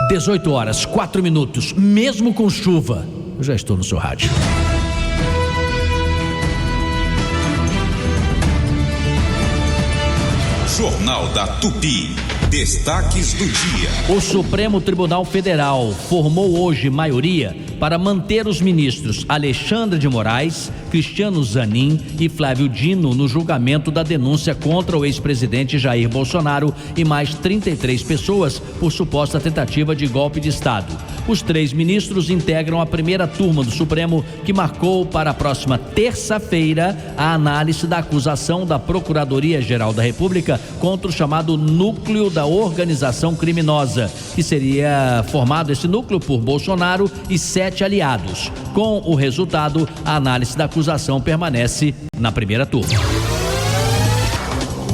18h04, mesmo com chuva, eu já estou no seu rádio. Jornal da Tupi. Destaques do dia. O Supremo Tribunal Federal formou hoje maioria para manter os ministros Alexandre de Moraes, Cristiano Zanin e Flávio Dino no julgamento da denúncia contra o ex-presidente Jair Bolsonaro e mais 33 pessoas por suposta tentativa de golpe de Estado. Os 3 ministros integram a primeira turma do Supremo, que marcou para a próxima terça-feira a análise da acusação da Procuradoria-Geral da República contra o chamado núcleo da organização criminosa, que seria formado esse núcleo por Bolsonaro e 7 aliados. Com o resultado, a análise da acusação permanece na primeira turma.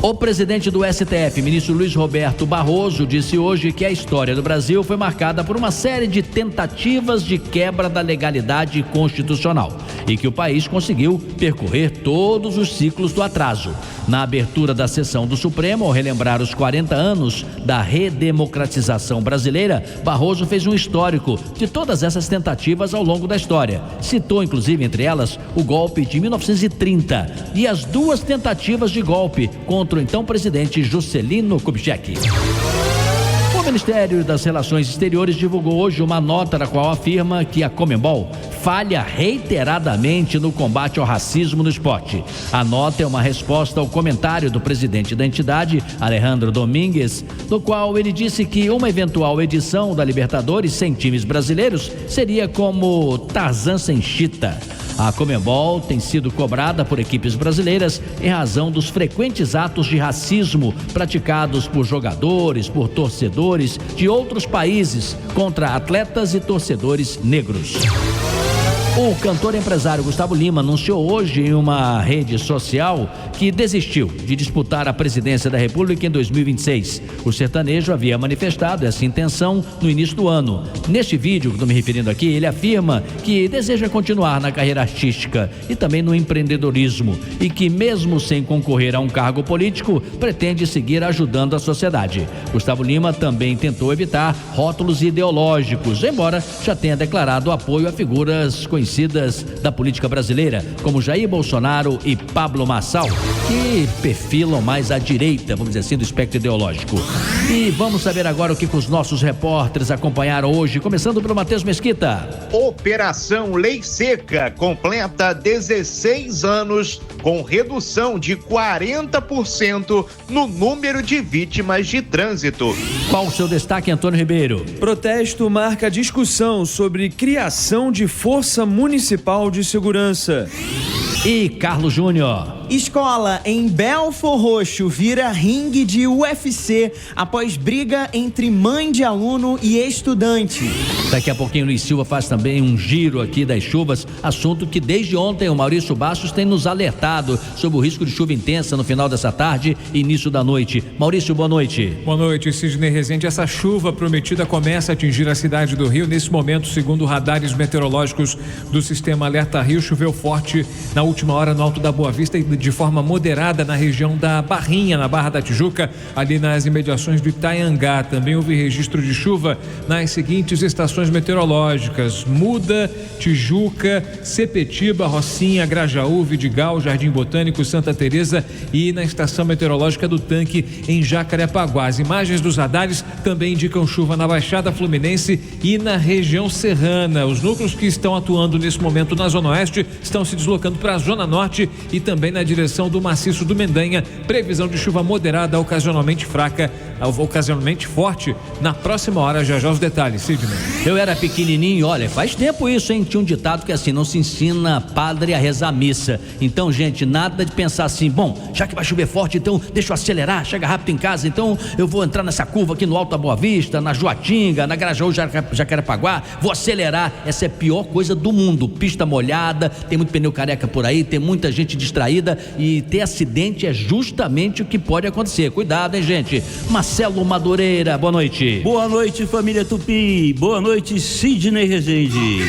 O presidente do STF, ministro Luiz Roberto Barroso, disse hoje que a história do Brasil foi marcada por uma série de tentativas de quebra da legalidade constitucional e que o país conseguiu percorrer todos os ciclos do atraso. Na abertura da sessão do Supremo, ao relembrar os 40 anos da redemocratização brasileira, Barroso fez um histórico de todas essas tentativas ao longo da história. Citou, inclusive, entre elas, o golpe de 1930 e as 2 tentativas de golpe contra o então presidente Juscelino Kubitschek. O Ministério das Relações Exteriores divulgou hoje uma nota na qual afirma que a Conmebol falha reiteradamente no combate ao racismo no esporte. A nota é uma resposta ao comentário do presidente da entidade, Alejandro Domingues, no qual ele disse que uma eventual edição da Libertadores sem times brasileiros seria como Tarzan sem chita. A Conmebol tem sido cobrada por equipes brasileiras em razão dos frequentes atos de racismo praticados por jogadores, por torcedores de outros países contra atletas e torcedores negros. O cantor e empresário Gustavo Lima anunciou hoje em uma rede social que desistiu de disputar a presidência da República em 2026. O sertanejo havia manifestado essa intenção no início do ano. Neste vídeo que estou me referindo aqui, ele afirma que deseja continuar na carreira artística e também no empreendedorismo e que, mesmo sem concorrer a um cargo político, pretende seguir ajudando a sociedade. Gustavo Lima também tentou evitar rótulos ideológicos, embora já tenha declarado apoio a figuras conhecidas da política brasileira, como Jair Bolsonaro e Pablo Marçal, que perfilam mais à direita, vamos dizer assim, do espectro ideológico. E vamos saber agora o que os nossos repórteres acompanharam hoje, começando pelo Matheus Mesquita. Operação Lei Seca completa 16 anos com redução de 40% no número de vítimas de trânsito. Qual o seu destaque, Antônio Ribeiro? Protesto marca discussão sobre criação de Força Municipal de Segurança. E Carlos Júnior. Escola em Belfor Roxo vira ringue de UFC após briga entre mãe de aluno e estudante. Daqui a pouquinho o Luiz Silva faz também um giro aqui das chuvas, assunto que desde ontem o Maurício Bastos tem nos alertado sobre o risco de chuva intensa no final dessa tarde e início da noite. Maurício, boa noite. Boa noite, Sidney Rezende. Essa chuva prometida começa a atingir a cidade do Rio. Nesse momento, segundo radares meteorológicos do Sistema Alerta Rio, choveu forte na última hora no Alto da Boa Vista e de forma moderada na região da Barrinha, na Barra da Tijuca, ali nas imediações do Itaiangá. Também houve registro de chuva nas seguintes estações meteorológicas: Muda, Tijuca, Sepetiba, Rocinha, Grajaú, Vidigal, Jardim Botânico, Santa Teresa e na estação meteorológica do Tanque em Jacarepaguá. As imagens dos radares também indicam chuva na Baixada Fluminense e na região serrana. Os núcleos que estão atuando nesse momento na Zona Oeste estão se deslocando para a Zona Norte e também na direção do Maciço do Mendanha. Previsão de chuva moderada, ocasionalmente fraca, ocasionalmente forte na próxima hora. Já os detalhes, Sidney. Eu era pequenininho, olha, faz tempo isso, hein? Tinha um ditado que é assim: não se ensina padre a rezar missa. Então, gente, nada de pensar assim, bom, já que vai chover forte, então deixa eu acelerar, chega rápido em casa, então eu vou entrar nessa curva aqui no Alto da Boa Vista, na Joatinga, na Grajaú, Jacarepaguá, vou acelerar. Essa é a pior coisa do mundo. Pista molhada, tem muito pneu careca por aí, tem muita gente distraída e ter acidente é justamente o que pode acontecer. Cuidado, hein, gente? Marcelo Madureira, boa noite. Boa noite, família Tupi. Boa noite, Sidney Rezende.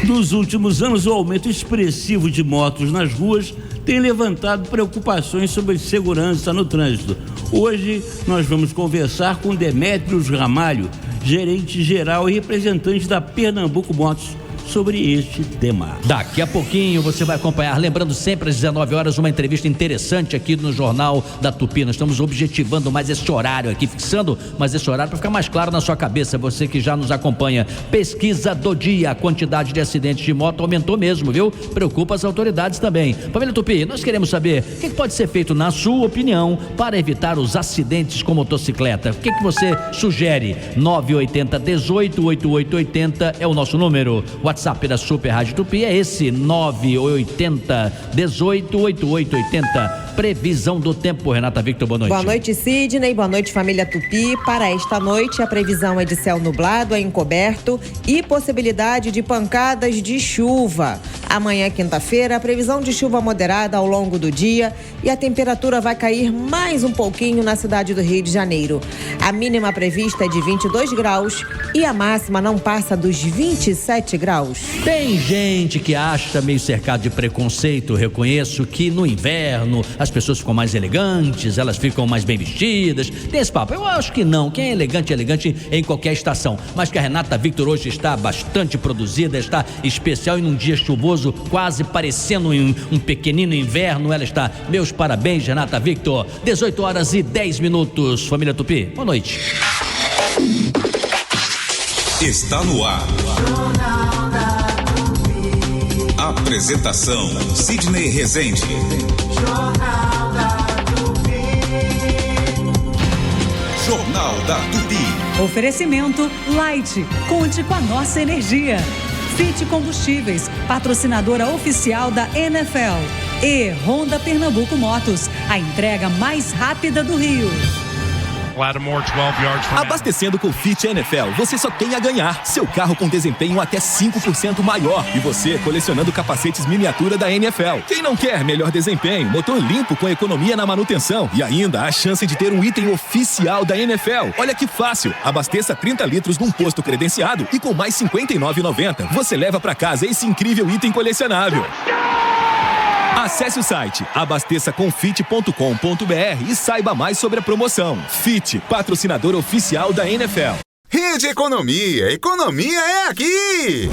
Nos últimos anos, o aumento expressivo de motos nas ruas tem levantado preocupações sobre segurança no trânsito. Hoje, nós vamos conversar com Demétrios Ramalho, gerente geral e representante da Pernambuco Motos, sobre este tema. Daqui a pouquinho você vai acompanhar, lembrando sempre às 19 horas, uma entrevista interessante aqui no Jornal da Tupi. Nós estamos objetivando mais esse horário aqui, fixando mais esse horário para ficar mais claro na sua cabeça, você que já nos acompanha. Pesquisa do dia, a quantidade de acidentes de moto aumentou mesmo, viu? Preocupa as autoridades também. Família Tupi, nós queremos saber o que pode ser feito, na sua opinião, para evitar os acidentes com motocicleta. O que você sugere? 980 18 8880 é o nosso número. WhatsApp da Super Rádio Tupi é esse, 980 18 8880. Previsão do tempo, Renata Victor, boa noite. Boa noite, Sidney, boa noite, família Tupi. Para esta noite, a previsão é de céu nublado a encoberto e possibilidade de pancadas de chuva. Amanhã, quinta-feira, a previsão de chuva moderada ao longo do dia e a temperatura vai cair mais um pouquinho na cidade do Rio de Janeiro. A mínima prevista é de 22 graus e a máxima não passa dos 27 graus. Tem gente que acha meio cercado de preconceito. Reconheço que no inverno as pessoas ficam mais elegantes, elas ficam mais bem vestidas. Tem esse papo? Eu acho que não. Quem é elegante em qualquer estação. Mas que a Renata Victor hoje está bastante produzida, está especial e num dia chuvoso, quase parecendo um pequenino inverno. Ela está. Meus parabéns, Renata Victor. 18 horas e 10 minutos. Família Tupi, boa noite. Está no ar. Apresentação: Sidney Rezende. Jornal da Tupi. Oferecimento Light. Conte com a nossa energia. Fit Combustíveis, patrocinadora oficial da NFL. E Honda Pernambuco Motos, a entrega mais rápida do Rio. Abastecendo com Fit NFL, você só tem a ganhar. Seu carro com desempenho até 5% maior. E você colecionando capacetes miniatura da NFL. Quem não quer melhor desempenho, motor limpo com economia na manutenção e ainda a chance de ter um item oficial da NFL. Olha que fácil. Abasteça 30 litros num posto credenciado e com mais R$ 59,90 você leva para casa esse incrível item colecionável. Acesse o site abasteçacomfit.com.br e saiba mais sobre a promoção. Fit, patrocinador oficial da NFL. Rede Economia. Economia é aqui!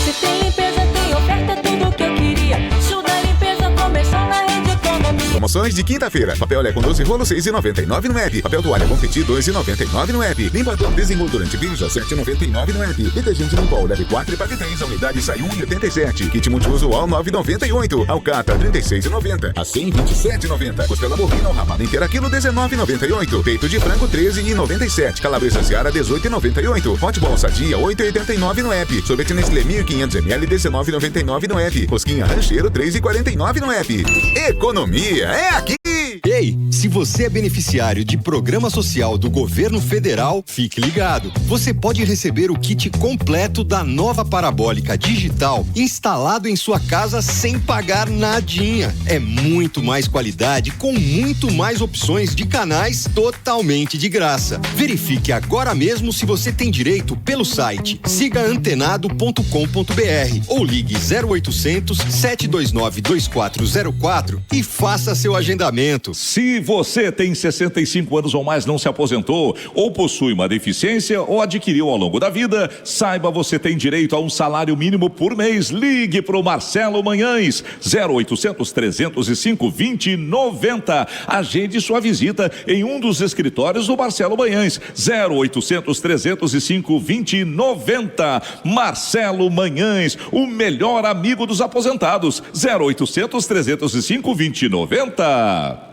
Se tem limpeza, tem oferta, tudo que eu queria. Show da limpeza começou na Rede Economia. Promoções de quinta-feira. Papel Lé com 12 rolos, R$6,99 no app. Papel toalha Confetti, R$2,99 no app. Limpador desenmoldurante Virja, R$7,99 no app. Detergente Limpol, leve 4 e pague 3. A unidade sai R$1,87. Kit multiuso UOL, R$9,98. Alcatra, R$36,90. A 127,90. Costela bovina ou rabada inteira, quilo, R$19,98. Peito de frango, R$13,97. Calabresa Seara, R$18,98. Hot Ball Sadia, R$8,89 no app. Sorvete Nestlé 1.500ml, R$19,99 no app. Rosquinha Rancheiro, R$3,49 no app. Economia é aqui! Ei, se você é beneficiário de programa social do governo federal, fique ligado. Você pode receber o kit completo da nova parabólica digital instalado em sua casa sem pagar nadinha. É muito mais qualidade com muito mais opções de canais totalmente de graça. Verifique agora mesmo se você tem direito pelo site sigaantenado.com.br ou ligue 0800 729 2404 e faça seu agendamento. Se você tem 65 anos ou mais, não se aposentou, ou possui uma deficiência ou adquiriu ao longo da vida, saiba, você tem direito a um salário mínimo por mês. Ligue pro Marcelo Manhães, 0800 305 2090. Agende sua visita em um dos escritórios do Marcelo Manhães, 0800 305 2090. Marcelo Manhães, o melhor amigo dos aposentados, 0800 305 2090.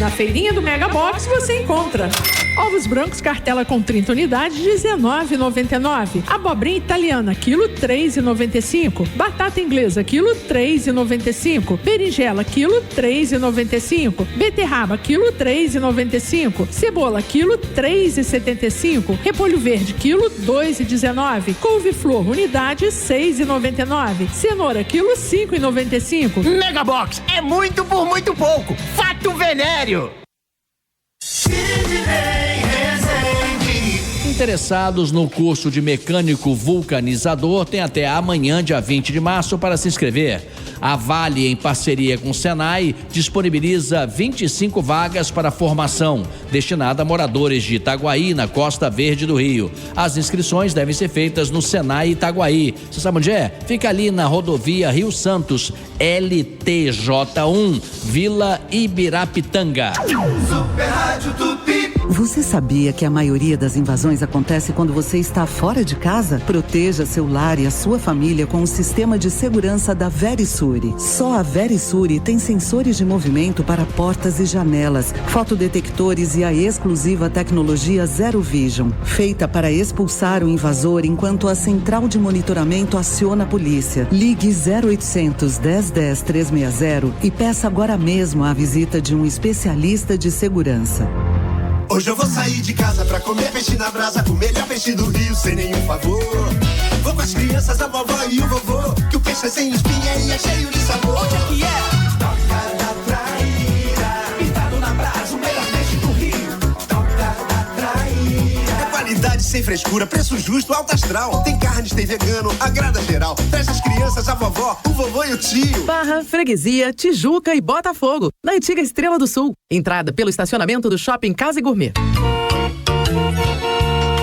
Na feirinha do Mega Box você encontra ovos brancos cartela com 30 unidades, R$19,99. Abobrinha italiana, quilo, R$3,95. Batata inglesa, quilo, R$3,95. Berinjela, quilo, R$3,95. Beterraba, quilo, R$3,95. Cebola, quilo, R$3,75. Repolho verde, quilo, R$2,19. Couve-flor, unidade, R$6,99. Cenoura, quilo, R$5,95. Mega Box é muito por muito pouco. Fato venéreo. Interessados no curso de mecânico vulcanizador têm até amanhã, dia 20 de março, para se inscrever. A Vale, em parceria com o Senai, disponibiliza 25 vagas para formação, destinada a moradores de Itaguaí, na Costa Verde do Rio. As inscrições devem ser feitas no Senai Itaguaí. Você sabe onde é? Fica ali na rodovia Rio Santos, LTJ1, Vila Ibirapitanga. Super Rádio Tupi. Você sabia que a maioria das invasões acontece quando você está fora de casa? Proteja seu lar e a sua família com o sistema de segurança da Verisure. Só a Verisure tem sensores de movimento para portas e janelas, fotodetectores e a exclusiva tecnologia Zero Vision, feita para expulsar o invasor enquanto a central de monitoramento aciona a polícia. Ligue 0800 1010 360 e peça agora mesmo a visita de um especialista de segurança. Hoje eu vou sair de casa pra comer peixe na brasa, o melhor peixe do Rio, sem nenhum favor. Vou com as crianças, a vovó e o vovô, que o peixe é sem espinha e é cheio de sabor. Onde é que é? Toca da Traíra, pintado na brasa, o melhor peixe do Rio. Toca da Traíra. É qualidade sem frescura, preço justo, alto astral. Tem carnes, tem vegano, agrada geral. Traz as crianças, a vovó, o vovô e o tio. Barra, Freguesia, Tijuca e Botafogo, na antiga Estrela do Sul. Entrada pelo estacionamento do Shopping Casa e Gourmet.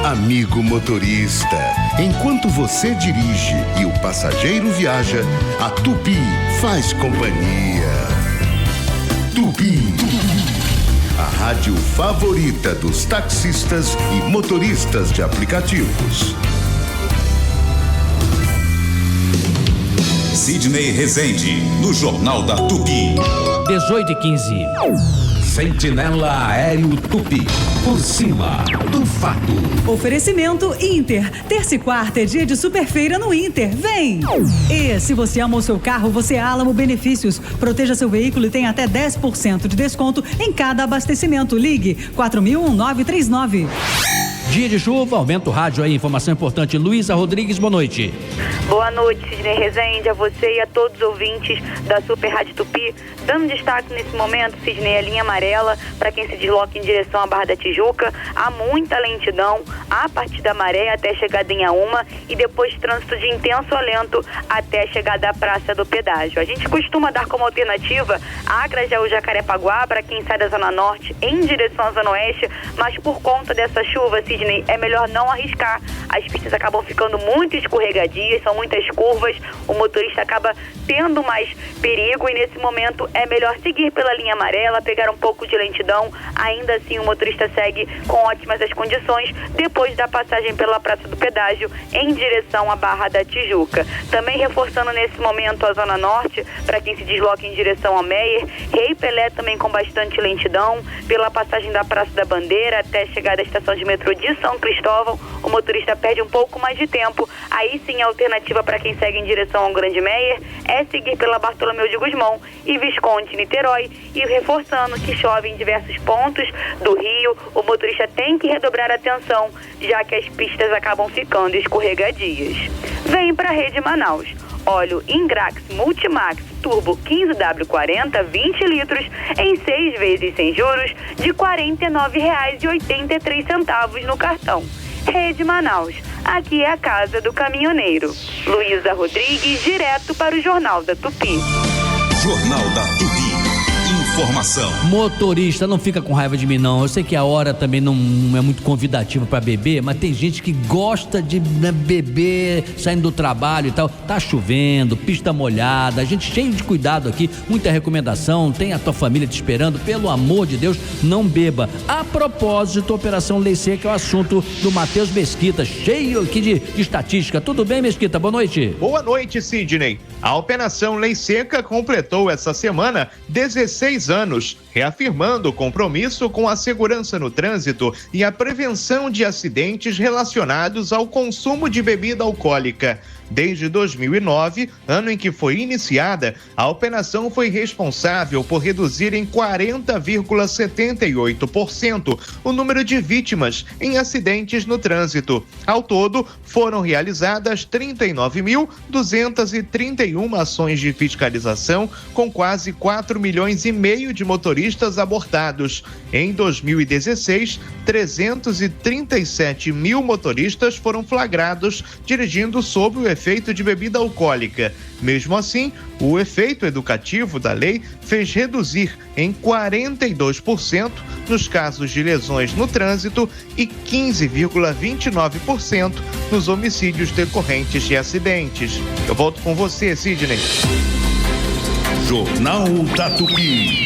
Amigo motorista, enquanto você dirige e o passageiro viaja, a Tupi faz companhia. Tupi, a rádio favorita dos taxistas e motoristas de aplicativos. Sidney Rezende, no Jornal da Tupi. 18h15. Sentinela Aéreo Tupi, por cima do fato. Oferecimento Inter. Terça e quarta é dia de superfeira no Inter. Vem! E se você ama o seu carro, você Álamo Benefícios. Proteja seu veículo e tem até 10% de desconto em cada abastecimento. Ligue 4000-1939. Dia de chuva, aumenta o rádio aí, informação importante. Luísa Rodrigues, boa noite. Boa noite, Sidney Rezende, a você e a todos os ouvintes da Super Rádio Tupi. Dando destaque nesse momento, Sidney, a linha amarela, para quem se desloca em direção à Barra da Tijuca. Há muita lentidão, a partir da Maré até a chegada em Auma e depois trânsito de intenso alento até a chegada à Praça do Pedágio. A gente costuma dar como alternativa a Grajaú Jacarepaguá para quem sai da Zona Norte em direção à Zona Oeste, mas por conta dessa chuva, Sidney, é melhor não arriscar. As pistas acabam ficando muito escorregadias, são muitas curvas, o motorista acaba tendo mais perigo e nesse momento é melhor seguir pela linha amarela, pegar um pouco de lentidão. Ainda assim o motorista segue com ótimas as condições depois da passagem pela Praça do Pedágio em direção à Barra da Tijuca. Também reforçando nesse momento a Zona Norte, para quem se desloca em direção ao Meier, Rei Pelé também com bastante lentidão, pela passagem da Praça da Bandeira até a chegada à estação de metrô de São Cristóvão, o motorista perde um pouco mais de tempo. Aí sim a alternativa para quem segue em direção ao Grande Meier é seguir pela Bartolomeu de Gusmão e Visconde Niterói. E reforçando que chove em diversos pontos do Rio, o motorista tem que redobrar a atenção, já que as pistas acabam ficando escorregadias. Vem para a Rede Manaus. Óleo Ingrax Multimax Turbo 15W40, 20 litros, em 6 vezes sem juros, de R$ 49,83 no cartão. Rede Manaus, aqui é a casa do caminhoneiro. Luísa Rodrigues, direto para o Jornal da Tupi. Jornal da Tupi. Informação. Motorista, não fica com raiva de mim não. Eu sei que a hora também não é muito convidativa para beber, mas tem gente que gosta de beber saindo do trabalho e tal. Tá chovendo, pista molhada, a gente cheio de cuidado aqui, muita recomendação, tem a tua família te esperando, pelo amor de Deus, não beba. A propósito, Operação Lei Seca é o assunto do Matheus Mesquita, cheio aqui de estatística. Tudo bem, Mesquita? Boa noite. Boa noite, Sidney. A Operação Lei Seca completou essa semana 16 anos, reafirmando o compromisso com a segurança no trânsito e a prevenção de acidentes relacionados ao consumo de bebida alcoólica. Desde 2009, ano em que foi iniciada, a operação foi responsável por reduzir em 40,78% o número de vítimas em acidentes no trânsito. Ao todo, foram realizadas 39.231 ações de fiscalização, com quase 4,5 milhões de motoristas abordados. Em 2016, 337 mil motoristas foram flagrados dirigindo sob o efeito de bebida alcoólica. Mesmo assim, o efeito educativo da lei fez reduzir em 42% nos casos de lesões no trânsito e 15,29% nos homicídios decorrentes de acidentes. Eu volto com você, Sidney. Jornal da Tupi.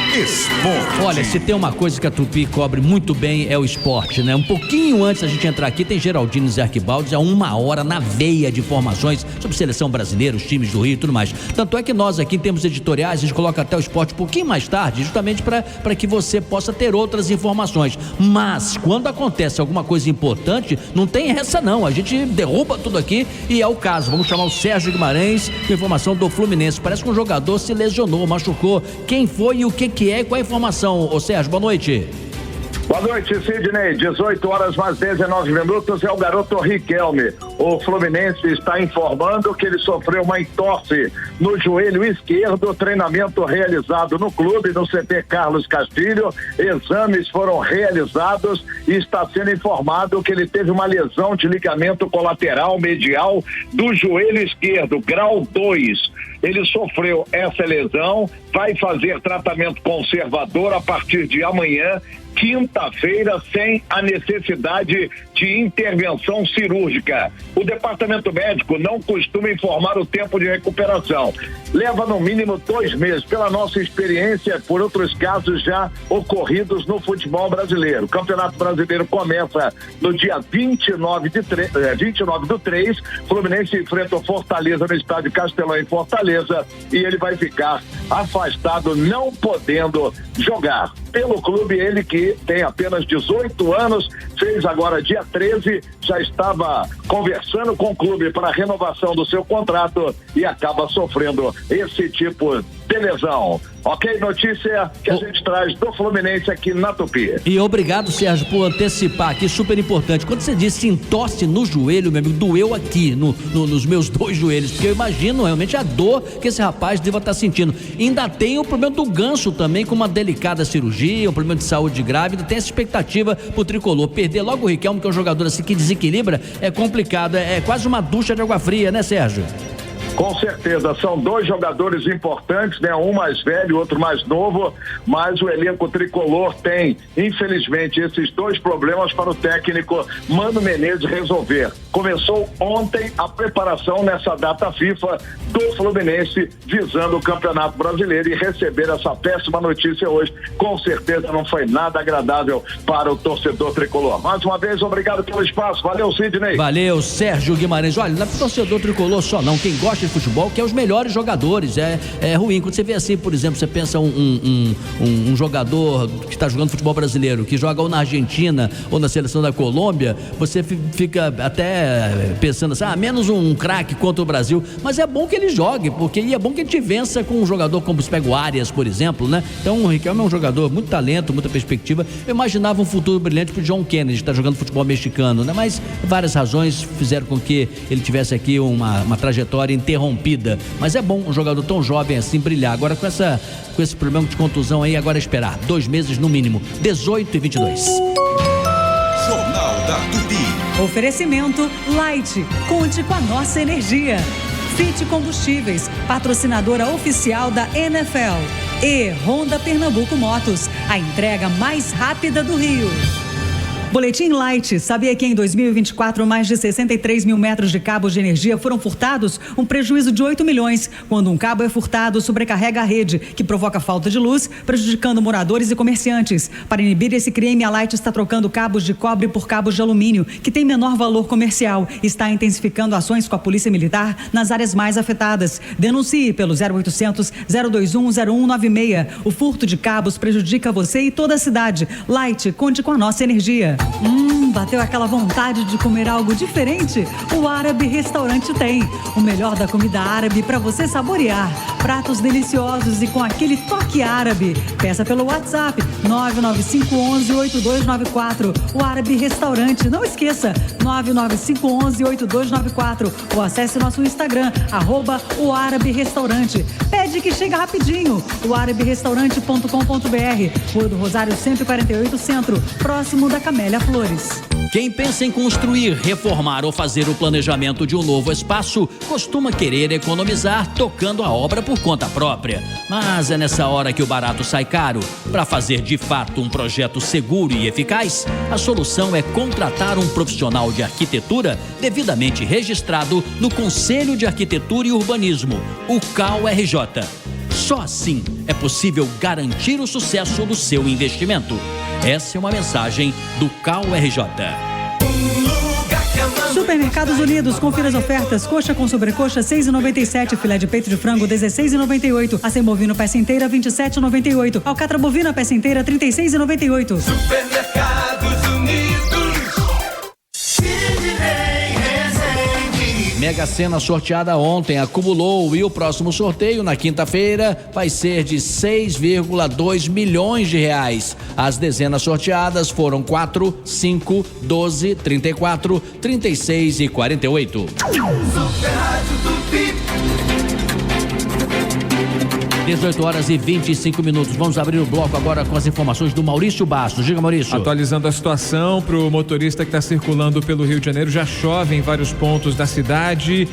Esporte. Olha, se tem uma coisa que a Tupi cobre muito bem é o esporte, né? Um pouquinho antes da gente entrar aqui, tem Geraldino e Arquibaldi, há 1 hora na veia de informações sobre seleção brasileira, os times do Rio e tudo mais. Tanto é que nós aqui, em termos editoriais, a gente coloca até o esporte um pouquinho mais tarde, justamente para que você possa ter outras informações. Mas, quando acontece alguma coisa importante, não tem essa não, a gente derruba tudo aqui e é o caso. Vamos chamar o Sérgio Guimarães com informação do Fluminense. Parece que um jogador se lesionou, machucou. Quem foi e o que é? Qual a informação, ô Sérgio? Boa noite. Boa noite, Sidney. 18 horas mais 19 minutos, é o garoto Riquelme. O Fluminense está informando que ele sofreu uma entorse no joelho esquerdo, treinamento realizado no clube, no CT Carlos Castilho, exames foram realizados e está sendo informado que ele teve uma lesão de ligamento colateral medial do joelho esquerdo, grau 2. Ele sofreu essa lesão, vai fazer tratamento conservador a partir de amanhã, quinta-feira, sem a necessidade de intervenção cirúrgica. O departamento médico não costuma informar o tempo de recuperação. Leva no mínimo 2 meses, pela nossa experiência, por outros casos já ocorridos no futebol brasileiro. O Campeonato Brasileiro começa no dia 29 do 3, Fluminense enfrenta o Fortaleza no estádio Castelão em Fortaleza e ele vai ficar afastado, não podendo jogar. Pelo clube, ele que tem apenas 18 anos, fez agora dia 13, já estava conversando com o clube para a renovação do seu contrato e acaba sofrendo esse tipo de lesão. Ok? Notícia que a gente traz do Fluminense aqui na Tupi. E obrigado, Sérgio, por antecipar aqui, super importante. Quando você disse entorse no joelho, meu amigo, doeu aqui, nos meus 2 joelhos, porque eu imagino realmente a dor que esse rapaz deva estar sentindo. Ainda tem o problema do Ganso também, com uma delicada cirurgia, um problema de saúde grave, ainda tem essa expectativa pro tricolor. Perder logo o Riquelme, que é um jogador assim que desequilibra, é complicado, é quase uma ducha de água fria, né, Sérgio? Com certeza, são 2 jogadores importantes, né? Um mais velho, outro mais novo, mas o elenco tricolor tem, infelizmente, esses 2 problemas para o técnico Mano Menezes resolver. Começou ontem a preparação nessa data FIFA do Fluminense visando o Campeonato Brasileiro e receber essa péssima notícia hoje, com certeza não foi nada agradável para o torcedor tricolor. Mais uma vez, obrigado pelo espaço. Valeu, Sidney. Valeu, Sérgio Guimarães. Olha, não é pro torcedor tricolor só não, quem gosta de futebol, que é os melhores jogadores, é ruim. Quando você vê assim, por exemplo, você pensa um jogador que está jogando futebol brasileiro, que joga ou na Argentina ou na seleção da Colômbia, você fica até pensando assim, menos um craque contra o Brasil, mas é bom que ele jogue, porque é bom que ele te vença com um jogador como você pega o Arias, por exemplo, né? Então o Riquelme é um jogador muito talento, muita perspectiva. Eu imaginava um futuro brilhante pro John Kennedy, que está jogando futebol mexicano, né? Mas várias razões fizeram com que ele tivesse aqui uma trajetória interrompida, mas é bom um jogador tão jovem assim brilhar. Agora com esse problema de contusão aí, agora é esperar 2 meses no mínimo. 18 e 22. Jornal da Tupi. Oferecimento Light, conte com a nossa energia. Fit Combustíveis, patrocinadora oficial da NFL. E Honda Pernambuco Motos, a entrega mais rápida do Rio. Boletim Light. Sabia que em 2024 mais de 63 mil metros de cabos de energia foram furtados? Um prejuízo de 8 milhões. Quando um cabo é furtado, sobrecarrega a rede, que provoca falta de luz, prejudicando moradores e comerciantes. Para inibir esse crime, a Light está trocando cabos de cobre por cabos de alumínio, que tem menor valor comercial. Está intensificando ações com a Polícia Militar nas áreas mais afetadas. Denuncie pelo 0800 021 0196. O furto de cabos prejudica você e toda a cidade. Light, conte com a nossa energia. Bateu aquela vontade de comer algo diferente? O Árabe Restaurante tem. O melhor da comida árabe para você saborear. Pratos deliciosos e com aquele toque árabe. Peça pelo WhatsApp 99511-8294. O Árabe Restaurante. Não esqueça, 99511-8294. Ou acesse nosso Instagram, @o Árabe Restaurante. Pede que chega rapidinho. O araberestaurante.com.br. Rua do Rosário 148 Centro, próximo da Camélia Flores. Quem pensa em construir, reformar ou fazer o planejamento de um novo espaço costuma querer economizar tocando a obra por conta própria. Mas é nessa hora que o barato sai caro. Para fazer de fato um projeto seguro e eficaz, a solução é contratar um profissional de arquitetura devidamente registrado no Conselho de Arquitetura e Urbanismo, o CAU-RJ. Só assim é possível garantir o sucesso do seu investimento. Essa é uma mensagem do CAU-RJ. Supermercados Unidos, confira as ofertas. Coxa com sobrecoxa, 6,97. Filé de peito de frango, 16,98. Acém bovino peça inteira, 27,98. Alcatra bovina peça inteira, 36,98. Supermercados Unidos. Mega Sena sorteada ontem acumulou e o próximo sorteio na quinta-feira vai ser de 6,2 milhões de reais. As dezenas sorteadas foram 4, 5, 12, 34, 36 e 48. Super Rádio Tupi. 18h25. Vamos abrir o bloco agora com as informações do Maurício Bastos. Diga, Maurício. Atualizando a situação para o motorista que está circulando pelo Rio de Janeiro, já chove em vários pontos da cidade.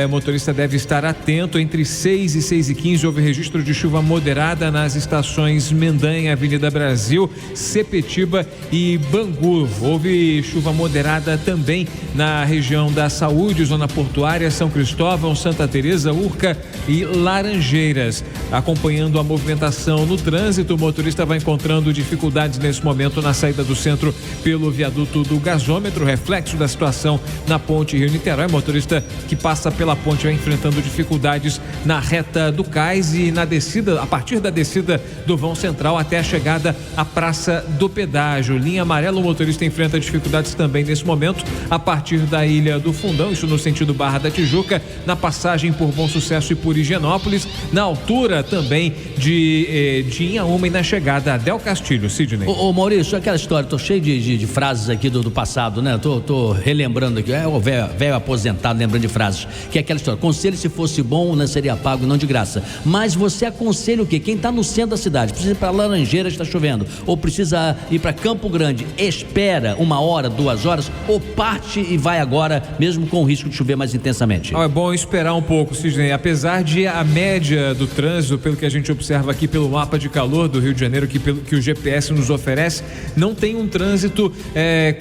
O motorista deve estar atento. Entre 6 e 6h15 houve registro de chuva moderada nas estações Mendanha, Avenida Brasil, Sepetiba e Bangu. Houve chuva moderada também na região da Saúde, Zona Portuária, São Cristóvão, Santa Teresa, Urca e Laranjeiras. Acompanhando a movimentação no trânsito, o motorista vai encontrando dificuldades nesse momento na saída do centro pelo viaduto do gasômetro, reflexo da situação na ponte Rio-Niterói. Motorista que passa pela ponte vai enfrentando dificuldades na reta do Cais e na descida, a partir da descida do vão central até a chegada à Praça do Pedágio. Linha amarela, o motorista enfrenta dificuldades também nesse momento a partir da Ilha do Fundão, isso no sentido Barra da Tijuca, na passagem por Bom Sucesso e por Higienópolis, na altura também de Inhaúma e na chegada a Del Castilho. Sidney. Ô Maurício, aquela história, tô cheio de frases aqui do passado, né? Tô relembrando aqui, o velho aposentado lembrando de frases, que é aquela história, conselho se fosse bom, né, seria pago, não de graça. Mas você aconselha o quê? Quem tá no centro da cidade, precisa ir pra Laranjeiras, está chovendo, ou precisa ir pra Campo Grande, espera 1 hora, 2 horas, ou parte e vai agora, mesmo com o risco de chover mais intensamente. É bom esperar um pouco, Sidney, apesar de a média do trânsito, pelo que a gente observa aqui pelo mapa de calor do Rio de Janeiro, que o GPS nos oferece, não tem um trânsito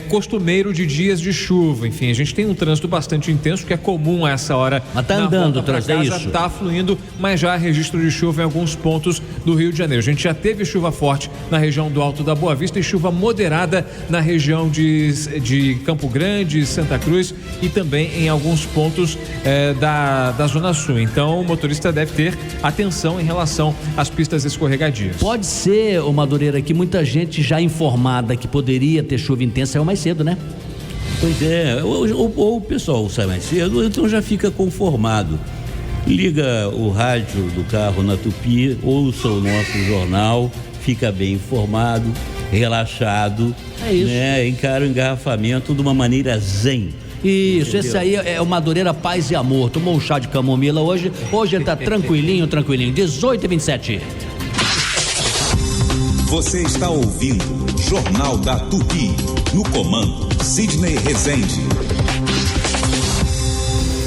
costumeiro de dias de chuva. Enfim, a gente tem um trânsito bastante intenso, que é comum a essa hora. Mas tá andando o trânsito, é isso? Tá fluindo, mas já há registro de chuva em alguns pontos do Rio de Janeiro. A gente já teve chuva forte na região do Alto da Boa Vista e chuva moderada na região de Campo Grande, Santa Cruz e também em alguns pontos da Zona Sul. Então o motorista deve ter atenção em relação às pistas escorregadias. Pode ser, ô Madureira, que muita gente já informada que poderia ter chuva intensa saiu mais cedo, né? Pois é, ou o pessoal sai mais cedo, então já fica conformado. Liga o rádio do carro na Tupi, ouça o nosso jornal, fica bem informado, relaxado, né? Encara o engarrafamento de uma maneira zen. Isso, entendeu? Esse aí é o Madureira Paz e Amor. Tomou um chá de camomila hoje ele tá tranquilinho. 18h27. Você está ouvindo Jornal da Tupi. No comando, Sidney Rezende.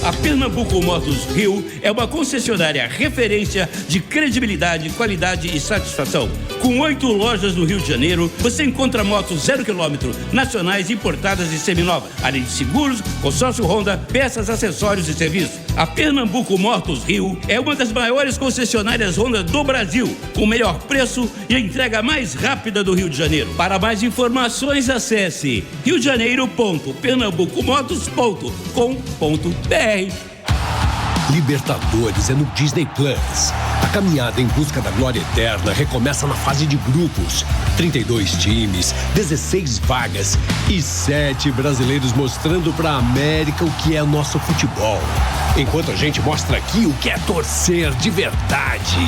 A Pernambuco Motos Rio é uma concessionária referência de credibilidade, qualidade e satisfação. Com 8 lojas no Rio de Janeiro, você encontra motos 0 km, nacionais, importadas e seminovas, além de seguros, consórcio Honda, peças, acessórios e serviços. A Pernambuco Motos Rio é uma das maiores concessionárias Honda do Brasil, com o melhor preço e a entrega mais rápida do Rio de Janeiro. Para mais informações, acesse riodejaneiro.pernambucomotos.com.br. Libertadores é no Disney Plus. A caminhada em busca da glória eterna recomeça na fase de grupos. 32 times, 16 vagas e 7 brasileiros mostrando pra América o que é nosso futebol. Enquanto a gente mostra aqui o que é torcer de verdade.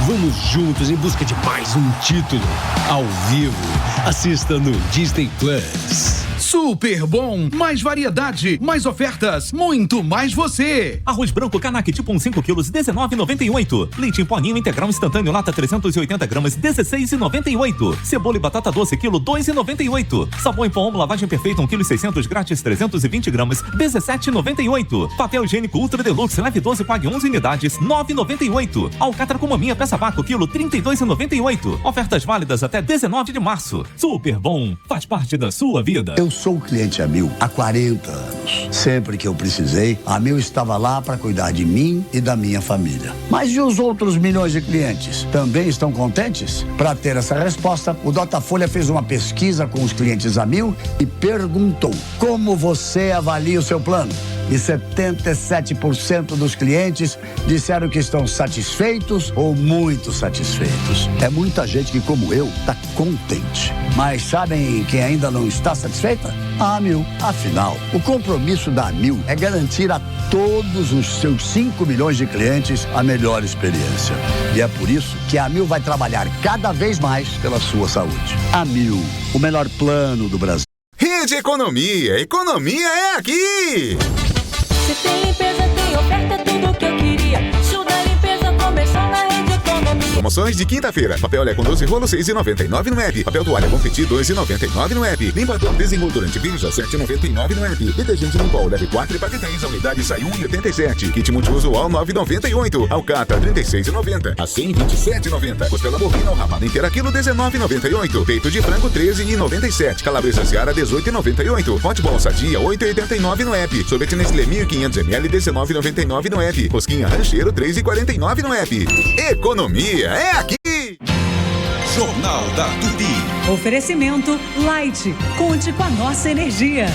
Vamos juntos em busca de mais um título. Ao vivo, assista no Disney Plus. Super bom, mais variedade, mais ofertas, muito mais você. Arroz branco Canac tipo 5 quilos, R$19,98. Leite em pó Ninho integral instantâneo lata 380 gramas, R$16,98. Cebola e batata doce quilo, R$2,98. Sabão em pó Omo lavagem perfeita 1,6 kg grátis, 320 gramas, R$17,98. Papel higiênico Ultra Deluxe leve 12 pague 11 unidades, R$9,98. Alcatra com maminha peça vácuo quilo, R$32,98. Ofertas válidas até 19 de março. Super bom, faz parte da sua vida. Eu sou cliente Amil há 40 anos. Sempre que eu precisei, a Amil estava lá para cuidar de mim e da minha família. Mas e os outros milhões de clientes? Também estão contentes? Para ter essa resposta, o Datafolha fez uma pesquisa com os clientes Amil e perguntou: como você avalia o seu plano? E 77% dos clientes disseram que estão satisfeitos ou muito satisfeitos. É muita gente que, como eu, está contente. Mas sabem quem ainda não está satisfeita? A Amil. Afinal, o compromisso da Amil é garantir a todos os seus 5 milhões de clientes a melhor experiência. E é por isso que a Amil vai trabalhar cada vez mais pela sua saúde. Amil, o melhor plano do Brasil. Rede Economia. Economia é aqui! Se tem limpeza, tem oferta, tudo que eu queria. Show da limpeza começou na Rede Economia. Promoções de quinta-feira. Papel Lé com 12 rolos, R$6,99 no app. Papel toalha Confetti, R$2,99 no app. Limpador desenmoldurante Virja, R$7,99 no app. Detergente Limpol, leve 4 e pague 10. A unidade sai R$1,87. Kit multiusual, R$9,98. Alcatra, R$36,90. A 127,90. Costela bovina ou rabada inteira, quilo, R$19,98. Peito de frango, R$13,97. Calabresa Seara, R$18,98. Hotball Sadia, R$8,89 no app. Sorvete Nestlé 1.500 ml, R$19,99 no app. Rosquinha Rancheiro, R$3,49 no app. Economia é aqui! Jornal da Tupi. Oferecimento Light. Conte com a nossa energia.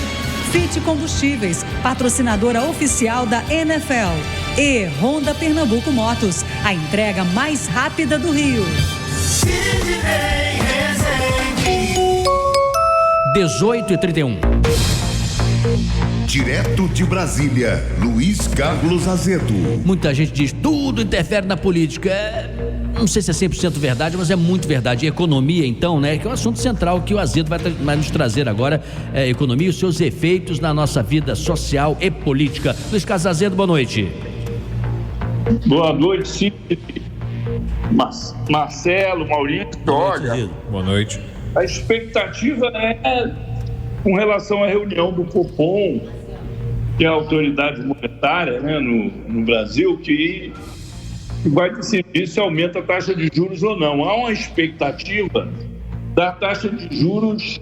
Fit Combustíveis, patrocinadora oficial da NFL. E Honda Pernambuco Motos, a entrega mais rápida do Rio. 18h31. Direto de Brasília, Luiz Carlos Azedo. Muita gente diz tudo interfere na política. Não sei se é 100% verdade, mas é muito verdade. E economia, então, né? Que é um assunto central que o Azedo vai nos trazer agora. Economia e os seus efeitos na nossa vida social e política. Luiz Carlos Azedo, boa noite. Boa noite, sim. Marcelo, Maurício, olha. Boa noite. A expectativa é com relação à reunião do Copom, que é a autoridade monetária, né, no Brasil, que vai decidir se aumenta a taxa de juros ou não. Há uma expectativa da taxa de juros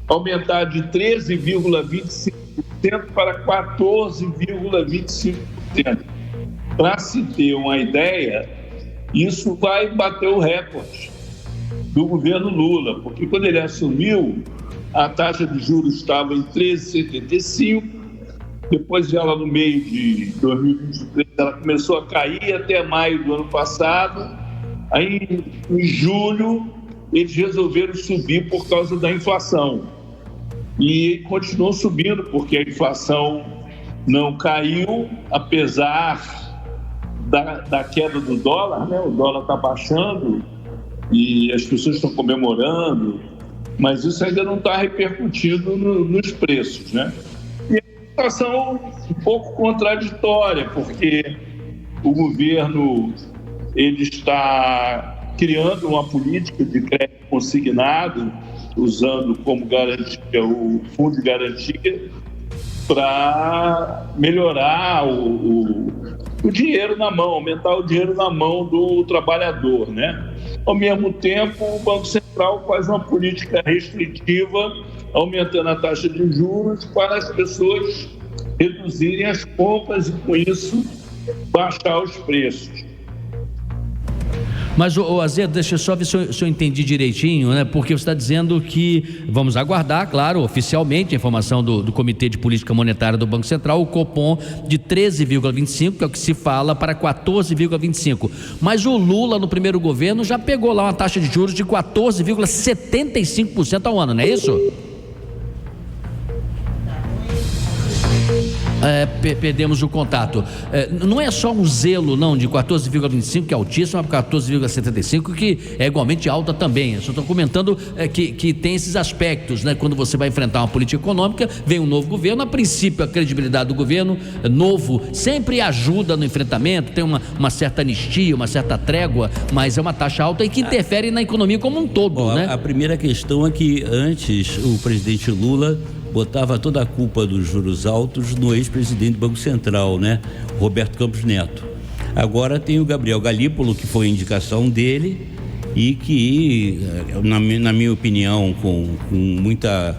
aumentar de 13,25% para 14,25%. Para se ter uma ideia, isso vai bater o recorde do governo Lula, porque quando ele assumiu, a taxa de juros estava em 13,75%, depois ela, no meio de 2023, ela começou a cair até maio do ano passado. Aí, em julho, eles resolveram subir por causa da inflação. E continuou subindo, porque a inflação não caiu, apesar da queda do dólar, né? O dólar está baixando e as pessoas estão comemorando, mas isso ainda não está repercutindo nos preços, né? E a situação um pouco contraditória, porque o governo ele está criando uma política de crédito consignado, usando como garantia o fundo de garantia, para melhorar o dinheiro na mão, aumentar o dinheiro na mão do trabalhador, né? Ao mesmo tempo, o Banco Central faz uma política restritiva, aumentando a taxa de juros para as pessoas reduzirem as compras e, com isso, baixar os preços. Mas, Azedo, deixa eu só ver se eu entendi direitinho, né? Porque você está dizendo que vamos aguardar, claro, oficialmente, a informação do Comitê de Política Monetária do Banco Central, o Copom, de 13,25, que é o que se fala, para 14,25. Mas o Lula, no primeiro governo, já pegou lá uma taxa de juros de 14,75% ao ano, não é isso? Perdemos o contato. Não é só um zelo, não, de 14,25, que é altíssimo, para 14,75, que é igualmente alta também. Eu só estou comentando que tem esses aspectos, né? Quando você vai enfrentar uma política econômica, vem um novo governo, a princípio a credibilidade do governo novo sempre ajuda no enfrentamento, tem uma certa anistia, uma certa trégua, mas é uma taxa alta e que interfere na economia como um todo, né? A primeira questão é que antes o presidente Lula botava toda a culpa dos juros altos no ex-presidente do Banco Central, né? Roberto Campos Neto. Agora tem o Gabriel Galípolo, que foi indicação dele e que, na minha opinião, com muita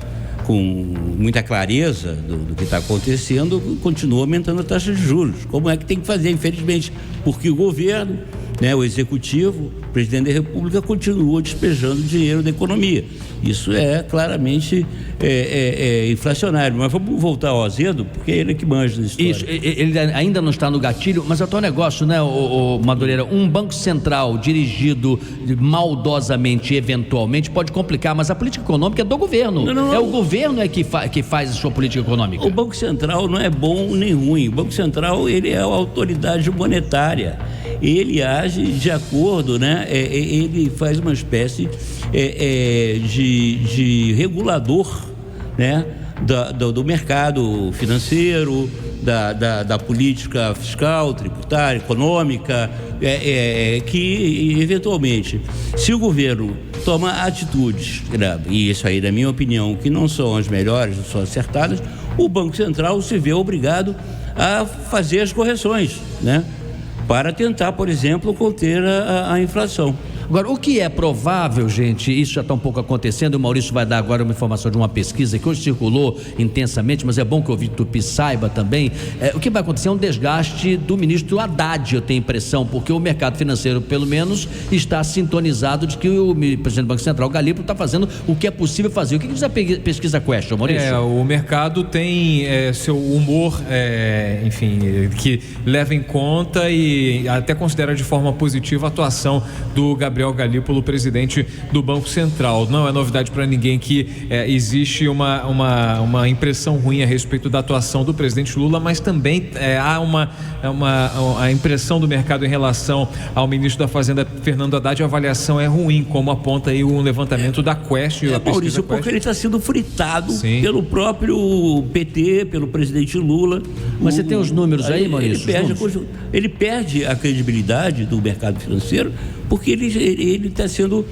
clareza do que está acontecendo, continua aumentando a taxa de juros. Como é que tem que fazer, infelizmente? Porque o governo, né, o executivo, o presidente da República, continua despejando dinheiro da economia. Isso é claramente inflacionário. Mas vamos voltar ao Azedo, porque ele é que manja da história. Isso, ele ainda não está no gatilho, mas é o teu negócio, né, o Madureira? Um banco central dirigido maldosamente, eventualmente, pode complicar, mas a política econômica é do governo. Não. É o governo que faz a sua política econômica. O Banco Central não é bom nem ruim. O Banco Central, ele é a autoridade monetária. Ele age de acordo, né? Ele faz uma espécie de regulador, né? Do mercado financeiro, da política fiscal, tributária, econômica, que eventualmente, se o governo toma atitudes, e isso aí, na minha opinião, que não são as melhores, não são acertadas, o Banco Central se vê obrigado a fazer as correções, né? Para tentar, por exemplo, conter a inflação. Agora, o que é provável, gente, isso já está um pouco acontecendo, o Maurício vai dar agora uma informação de uma pesquisa que hoje circulou intensamente, mas é bom que o ouvinte Tupi saiba também, o que vai acontecer é um desgaste do ministro Haddad, eu tenho impressão, porque o mercado financeiro, pelo menos, está sintonizado de que o presidente do Banco Central, Galípolo, está fazendo o que é possível fazer. O que diz a pesquisa Question, Maurício? O mercado tem seu humor, enfim, que leva em conta e até considera de forma positiva a atuação do Gabriel Galípolo, presidente do Banco Central. Não é novidade para ninguém que existe uma impressão ruim a respeito da atuação do presidente Lula, mas também há a impressão do mercado em relação ao ministro da Fazenda, Fernando Haddad. A avaliação é ruim, como aponta aí um levantamento da Quest. Maurício, porque ele está sendo fritado pelo próprio PT, pelo presidente Lula. Mas você tem os números aí, Maurício? Ele perde a credibilidade do mercado financeiro porque ele está sendo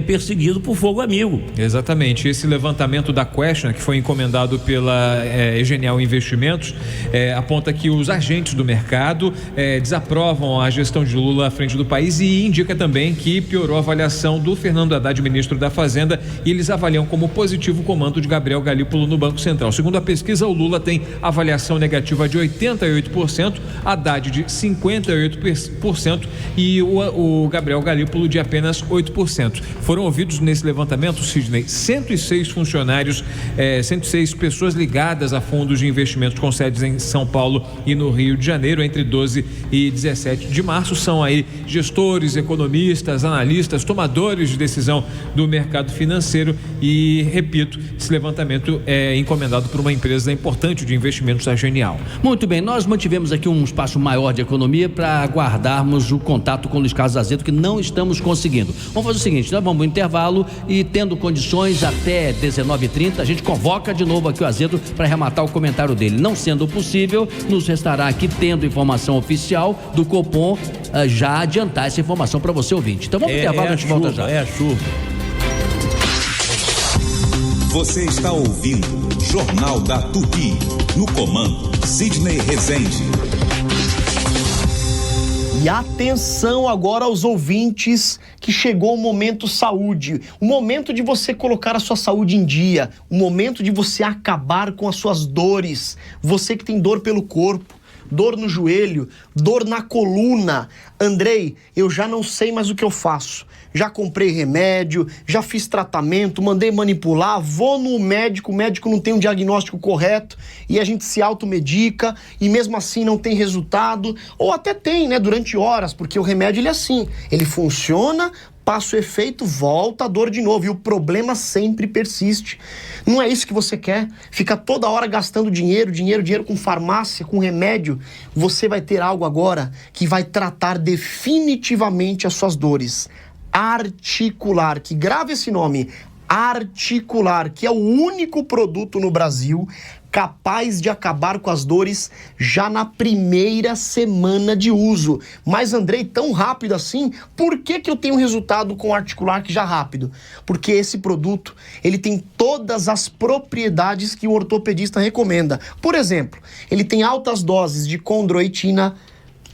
perseguido por fogo amigo. Exatamente. Esse levantamento da Question, que foi encomendado pela Genial Investimentos, aponta que os agentes do mercado desaprovam a gestão de Lula à frente do país e indica também que piorou a avaliação do Fernando Haddad, ministro da Fazenda, e eles avaliam como positivo o comando de Gabriel Galípolo no Banco Central. Segundo a pesquisa, o Lula tem avaliação negativa de 88%, Haddad de 58% e o Gabriel Galípolo de apenas 8%. Foram ouvidos nesse levantamento, Sidney, 106 funcionários, 106 pessoas ligadas a fundos de investimentos com sedes em São Paulo e no Rio de Janeiro entre 12 e 17 de março. São aí gestores, economistas, analistas, tomadores de decisão do mercado financeiro e, repito, esse levantamento é encomendado por uma empresa importante de investimentos, a Genial. Muito bem, nós mantivemos aqui um espaço maior de economia para aguardarmos o contato com o Luiz Carlos Azedo, que não estamos conseguindo. Vamos fazer o seguinte, nós vamos ao intervalo e, tendo condições, até 19h30, a gente convoca de novo aqui o Azedo para arrematar o comentário dele. Não sendo possível, nos restará aqui, tendo informação oficial do Copom, já adiantar essa informação para você, ouvinte. Então vamos ao intervalo, a gente volta já. É a chuva. Você está ouvindo Jornal da Tupi, no comando Sidney Rezende. E atenção agora aos ouvintes, que chegou o momento saúde, o momento de você colocar a sua saúde em dia, o momento de você acabar com as suas dores. Você que tem dor pelo corpo, dor no joelho, dor na coluna. Andrei, eu já não sei mais o que eu faço. Já comprei remédio, já fiz tratamento, mandei manipular, vou no médico, o médico não tem um diagnóstico correto e a gente se automedica e mesmo assim não tem resultado, ou até tem, né, durante horas, porque o remédio ele é assim, ele funciona, passa o efeito, volta a dor de novo e o problema sempre persiste. Não é isso que você quer? Fica toda hora gastando dinheiro com farmácia, com remédio. Você vai ter algo agora que vai tratar definitivamente as suas dores. Articular, que grave esse nome, Articular, que é o único produto no Brasil capaz de acabar com as dores já na primeira semana de uso. Mas, Andrei, tão rápido assim, por que eu tenho resultado com o Articular que já rápido? Porque esse produto, ele tem todas as propriedades que o ortopedista recomenda. Por exemplo, ele tem altas doses de condroitina,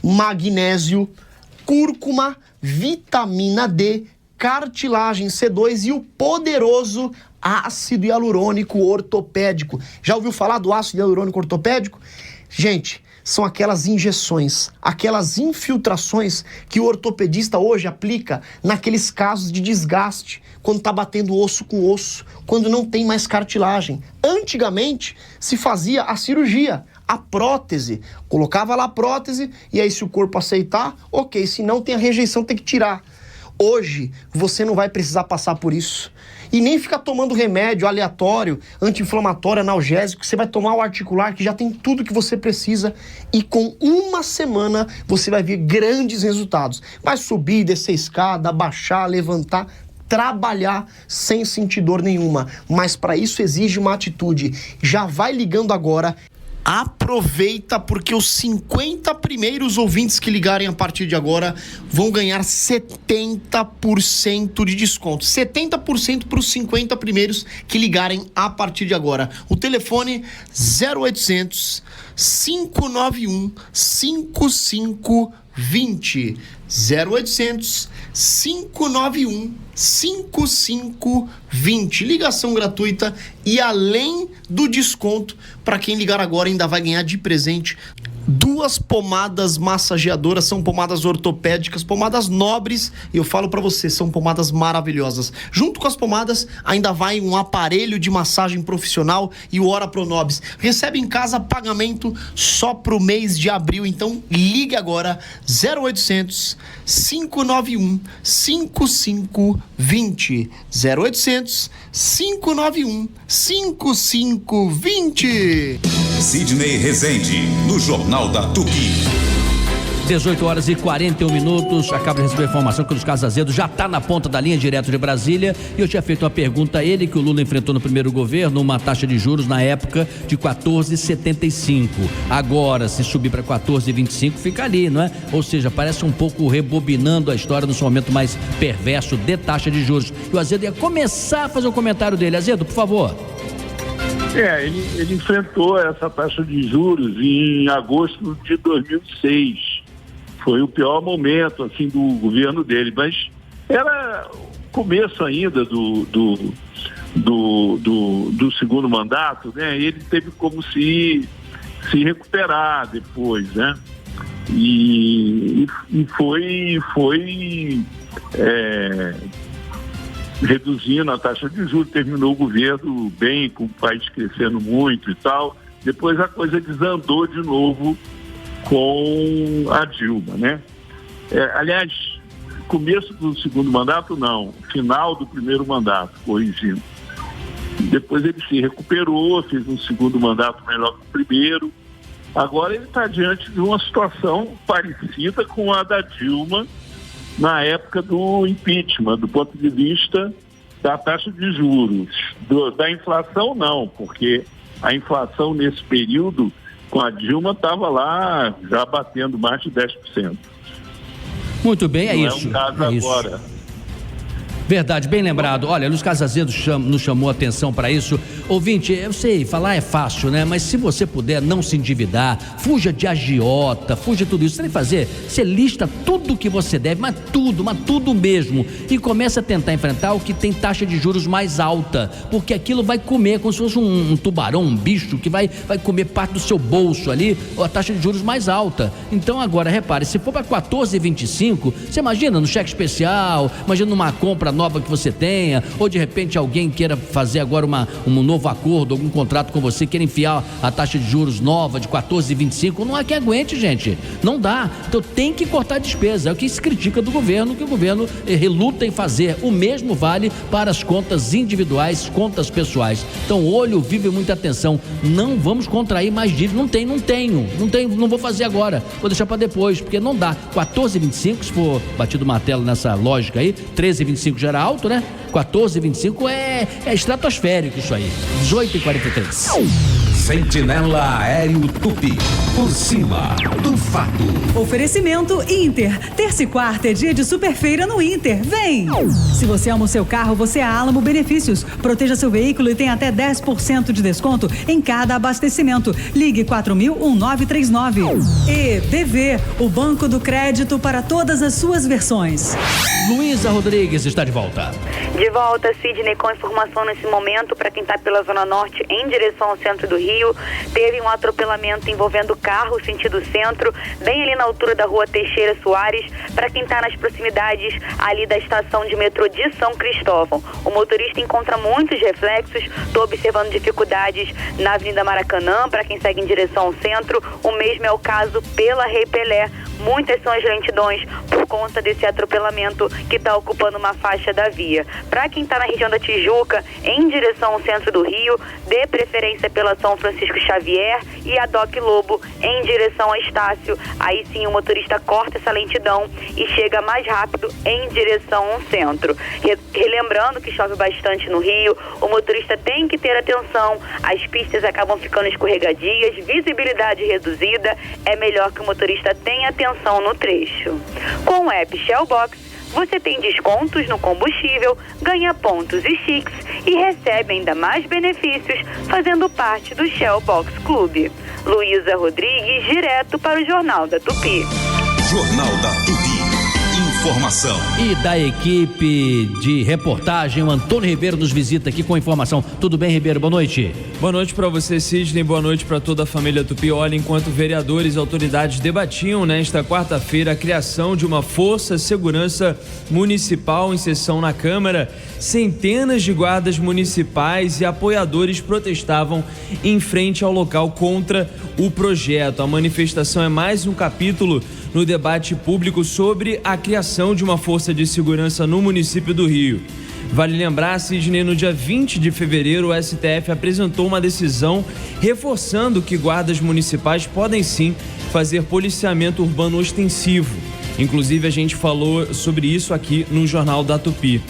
magnésio, cúrcuma, vitamina D, cartilagem C2 e o poderoso ácido hialurônico ortopédico. Já ouviu falar do ácido hialurônico ortopédico? Gente, são aquelas injeções, aquelas infiltrações que o ortopedista hoje aplica naqueles casos de desgaste, quando está batendo osso com osso, quando não tem mais cartilagem. Antigamente se fazia a cirurgia, a prótese, colocava lá a prótese e aí se o corpo aceitar, ok, se não tem a rejeição tem que tirar. Hoje você não vai precisar passar por isso. E nem ficar tomando remédio aleatório, anti-inflamatório, analgésico. Você vai tomar o Articular, que já tem tudo que você precisa. E com uma semana você vai ver grandes resultados. Vai subir, descer escada, baixar, levantar, trabalhar sem sentir dor nenhuma. Mas para isso exige uma atitude. Já vai ligando agora. Aproveita, porque os 50 primeiros ouvintes que ligarem a partir de agora vão ganhar 70% de desconto. 70% para os 50 primeiros que ligarem a partir de agora. O telefone 0800 591 5520. 0800 591 5520. Ligação gratuita e além do desconto, para quem ligar agora ainda vai ganhar de presente 2 pomadas massageadoras, são pomadas ortopédicas, pomadas nobres, e eu falo para você, são pomadas maravilhosas. Junto com as pomadas ainda vai um aparelho de massagem profissional e o Ora Pronobis. Recebe em casa pagamento só pro mês de abril, então ligue agora 0800 591 5520. 0800 591 5520. Sidney Rezende, no Jornal da Tupi. 18h41. Acabo de receber a informação que o Luiz Carlos Azevedo já está na ponta da linha, direto de Brasília. E eu tinha feito uma pergunta a ele, que o Lula enfrentou no primeiro governo, uma taxa de juros na época de 14,75. Agora, se subir para 14,25, fica ali, não é? Ou seja, parece um pouco rebobinando a história no seu momento mais perverso de taxa de juros. E o Azevedo ia começar a fazer o comentário dele. Azevedo, por favor. Ele enfrentou essa taxa de juros em agosto de 2006. Foi o pior momento, assim, do governo dele, mas era o começo ainda do segundo mandato, né? Ele teve como se recuperar depois, né? E foi reduzindo a taxa de juros, terminou o governo bem, com o país crescendo muito e tal. Depois a coisa desandou de novo com a Dilma, né? Aliás, começo do segundo mandato não, final do primeiro mandato, corrigindo. Depois ele se recuperou, fez um segundo mandato melhor que o primeiro. Agora ele está diante de uma situação parecida com a da Dilma na época do impeachment, do ponto de vista da taxa de juros. Da inflação não, porque a inflação nesse período com a Dilma estava lá já batendo mais de 10%. Muito bem, é não isso. É um caso agora. Verdade, bem lembrado. Olha, Luiz Carlos Azevedo nos chamou a atenção para isso. Ouvinte, eu sei, falar é fácil, né? Mas se você puder não se endividar, fuja de agiota, fuja de tudo isso. Você tem que fazer, você lista tudo que você deve, mas tudo mesmo. E começa a tentar enfrentar o que tem taxa de juros mais alta, porque aquilo vai comer como se fosse um tubarão, um bicho que vai comer parte do seu bolso ali, a taxa de juros mais alta. Então agora, repare, se for para 14,25, você imagina no cheque especial, imagina numa compra nova que você tenha, ou de repente alguém queira fazer agora um novo acordo, algum contrato com você, queira enfiar a taxa de juros nova de 14,25, não há quem aguente, gente, não dá. Então tem que cortar a despesa, é o que se critica do governo, que o governo reluta em fazer. O mesmo vale para as contas individuais, contas pessoais. Então olho vivo e muita atenção, não vamos contrair mais dívida, não tenho, não vou fazer agora, vou deixar para depois, porque não dá. 14,25, se for batido o martelo nessa lógica aí, 13,25 já era alto, né? 14,25 é estratosférico isso aí. 18,43. Sentinela Aéreo Tupi, por cima do fato. Oferecimento Inter. Terça e quarta é dia de superfeira no Inter. Vem! Se você ama o seu carro, você é a Alamo Benefícios. Proteja seu veículo e tem até 10% de desconto em cada abastecimento. Ligue 4000-1939. E BV, o Banco do Crédito para todas as suas versões. Luísa Rodrigues está de volta. De volta, Sidney, com informação nesse momento para quem está pela Zona Norte em direção ao centro do Rio. Teve um atropelamento envolvendo carro sentido centro, bem ali na altura da rua Teixeira Soares, para quem está nas proximidades ali da estação de metrô de São Cristóvão. O motorista encontra muitos reflexos, estou observando dificuldades na Avenida Maracanã, para quem segue em direção ao centro. O mesmo é o caso pela Rei Pelé. Muitas são as lentidões por conta desse atropelamento que está ocupando uma faixa da via. Para quem está na região da Tijuca, em direção ao centro do Rio, dê preferência pela São Francisco Xavier e a Doc Lobo em direção a Estácio. Aí sim o motorista corta essa lentidão e chega mais rápido em direção ao centro. Relembrando que chove bastante no Rio, o motorista tem que ter atenção, as pistas acabam ficando escorregadias, visibilidade reduzida, é melhor que o motorista tenha atenção no trecho. Com o app Shellbox, você tem descontos no combustível, ganha pontos e Chix e recebe ainda mais benefícios fazendo parte do Shellbox Clube. Luísa Rodrigues, direto para o Jornal da Tupi. Jornal da Tupi. Informação. E da equipe de reportagem, o Antônio Ribeiro nos visita aqui com informação. Tudo bem, Ribeiro? Boa noite. Boa noite para você, Sidney. Boa noite para toda a família Tupi. Olha, enquanto vereadores e autoridades debatiam nesta quarta-feira a criação de uma Força Segurança Municipal em sessão na Câmara, centenas de guardas municipais e apoiadores protestavam em frente ao local contra o projeto. A manifestação é mais um capítulo no debate público sobre a criação de uma força de segurança no município do Rio. Vale lembrar, Sidney, no dia 20 de fevereiro, o STF apresentou uma decisão reforçando que guardas municipais podem sim fazer policiamento urbano ostensivo. Inclusive, a gente falou sobre isso aqui no Jornal da Tupi.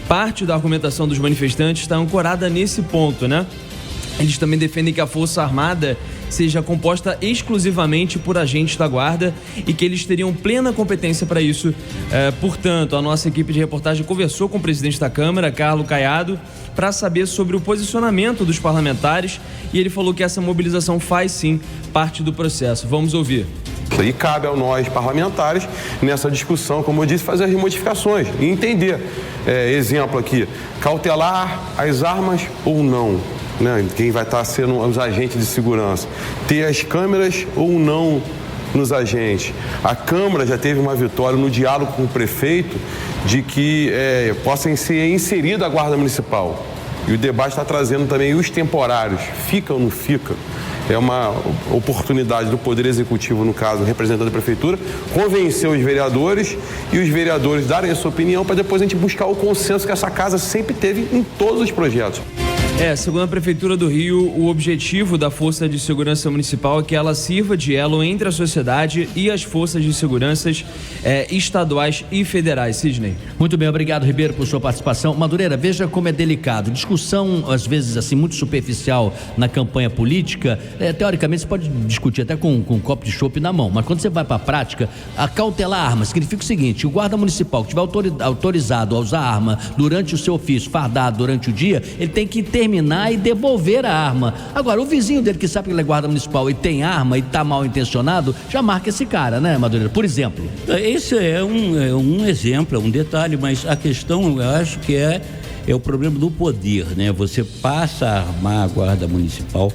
Parte da argumentação dos manifestantes está ancorada nesse ponto, né? Eles também defendem que a Força Armada seja composta exclusivamente por agentes da Guarda e que eles teriam plena competência para isso. Portanto, a nossa equipe de reportagem conversou com o presidente da Câmara, Carlos Caiado, para saber sobre o posicionamento dos parlamentares e ele falou que essa mobilização faz sim parte do processo. Vamos ouvir. E cabe a nós, parlamentares, nessa discussão, como eu disse, fazer as modificações e entender. Exemplo aqui, cautelar as armas ou não. Né? Quem vai estar sendo os agentes de segurança. Ter as câmeras ou não nos agentes. A Câmara já teve uma vitória no diálogo com o prefeito de que possa ser inserida a Guarda Municipal. E o debate está trazendo também os temporários. Fica ou não fica? É uma oportunidade do Poder Executivo, no caso, representante da Prefeitura, convencer os vereadores e os vereadores darem a sua opinião para depois a gente buscar o consenso que essa casa sempre teve em todos os projetos. Segundo a Prefeitura do Rio, o objetivo da Força de Segurança Municipal é que ela sirva de elo entre a sociedade e as forças de segurança estaduais e federais. Sidney. Muito bem, obrigado, Ribeiro, por sua participação. Madureira, veja como é delicado. Discussão, às vezes, assim, muito superficial na campanha política, teoricamente você pode discutir até com um copo de chopp na mão, mas quando você vai para a prática, acautelar arma significa o seguinte: o guarda municipal que estiver autorizado a usar arma durante o seu ofício, fardado durante o dia, ele tem que terminar e devolver a arma. Agora, o vizinho dele que sabe que ele é guarda municipal e tem arma e está mal intencionado, já marca esse cara, né, Madureira? Por exemplo. Esse é um exemplo, é um detalhe, mas a questão, eu acho que é o problema do poder, né? Você passa a armar a guarda municipal,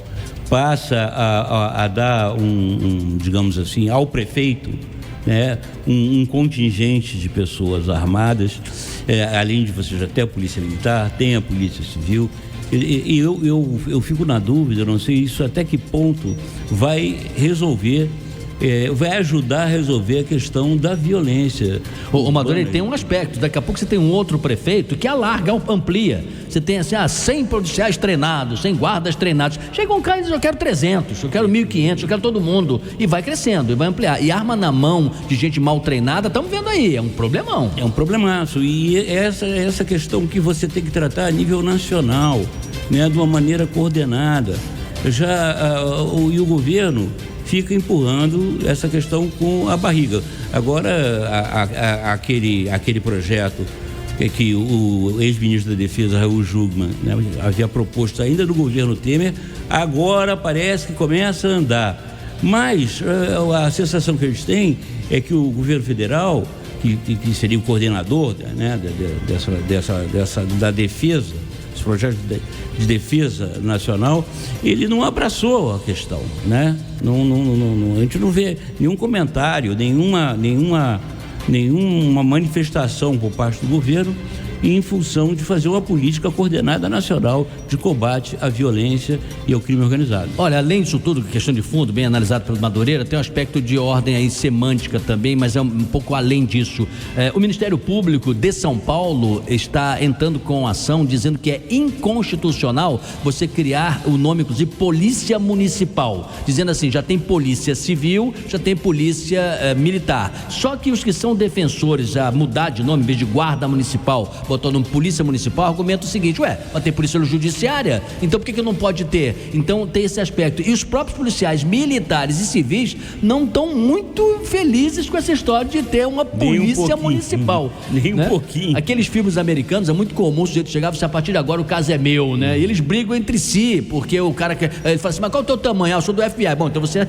passa a dar digamos assim, ao prefeito, né, um contingente de pessoas armadas, além de você já ter a polícia militar, tem a polícia civil. E eu fico na dúvida, não sei isso até que ponto vai resolver, vai ajudar a resolver a questão da violência. O Madureira tem um aspecto, daqui a pouco você tem um outro prefeito que alarga, amplia. Você tem assim, 100 policiais treinados, 100 guardas treinados. Chega um cara e diz: eu quero 300, eu quero 1.500, eu quero todo mundo. E vai crescendo, e vai ampliar. E arma na mão de gente mal treinada, estamos vendo aí, é um problemão. É um problemaço. E essa questão que você tem que tratar a nível nacional, né, de uma maneira coordenada. E o governo fica empurrando essa questão com a barriga. Agora, aquele projeto que o ex-ministro da Defesa, Raul Jungmann, né, havia proposto ainda no governo Temer, agora parece que começa a andar. Mas a sensação que eles têm é que o governo federal, que seria o coordenador, né, da defesa, esse projeto de defesa nacional, ele não abraçou a questão, né? A gente não vê nenhum comentário, nenhuma manifestação por parte do governo em função de fazer uma política coordenada nacional de combate à violência e ao crime organizado. Olha, além disso tudo, questão de fundo, bem analisado pelo Madureira, tem um aspecto de ordem aí semântica também, mas é um pouco além disso. O Ministério Público de São Paulo está entrando com ação dizendo que é inconstitucional você criar o nome, inclusive, Polícia Municipal, dizendo assim, já tem Polícia Civil, já tem Polícia Militar. Só que os que são defensores a mudar de nome, em vez de Guarda Municipal, botou no Polícia Municipal, argumenta o seguinte: mas tem Polícia Judiciária, então por que não pode ter? Então tem esse aspecto. E os próprios policiais militares e civis não estão muito felizes com essa história de ter uma Polícia Municipal. Nem um pouquinho. Aqueles filmes americanos, é muito comum o sujeito chegar e falar: a partir de agora o caso é meu, né? E eles brigam entre si, porque o cara ele fala assim: mas qual é o teu tamanho? Eu sou do FBI. Bom, então você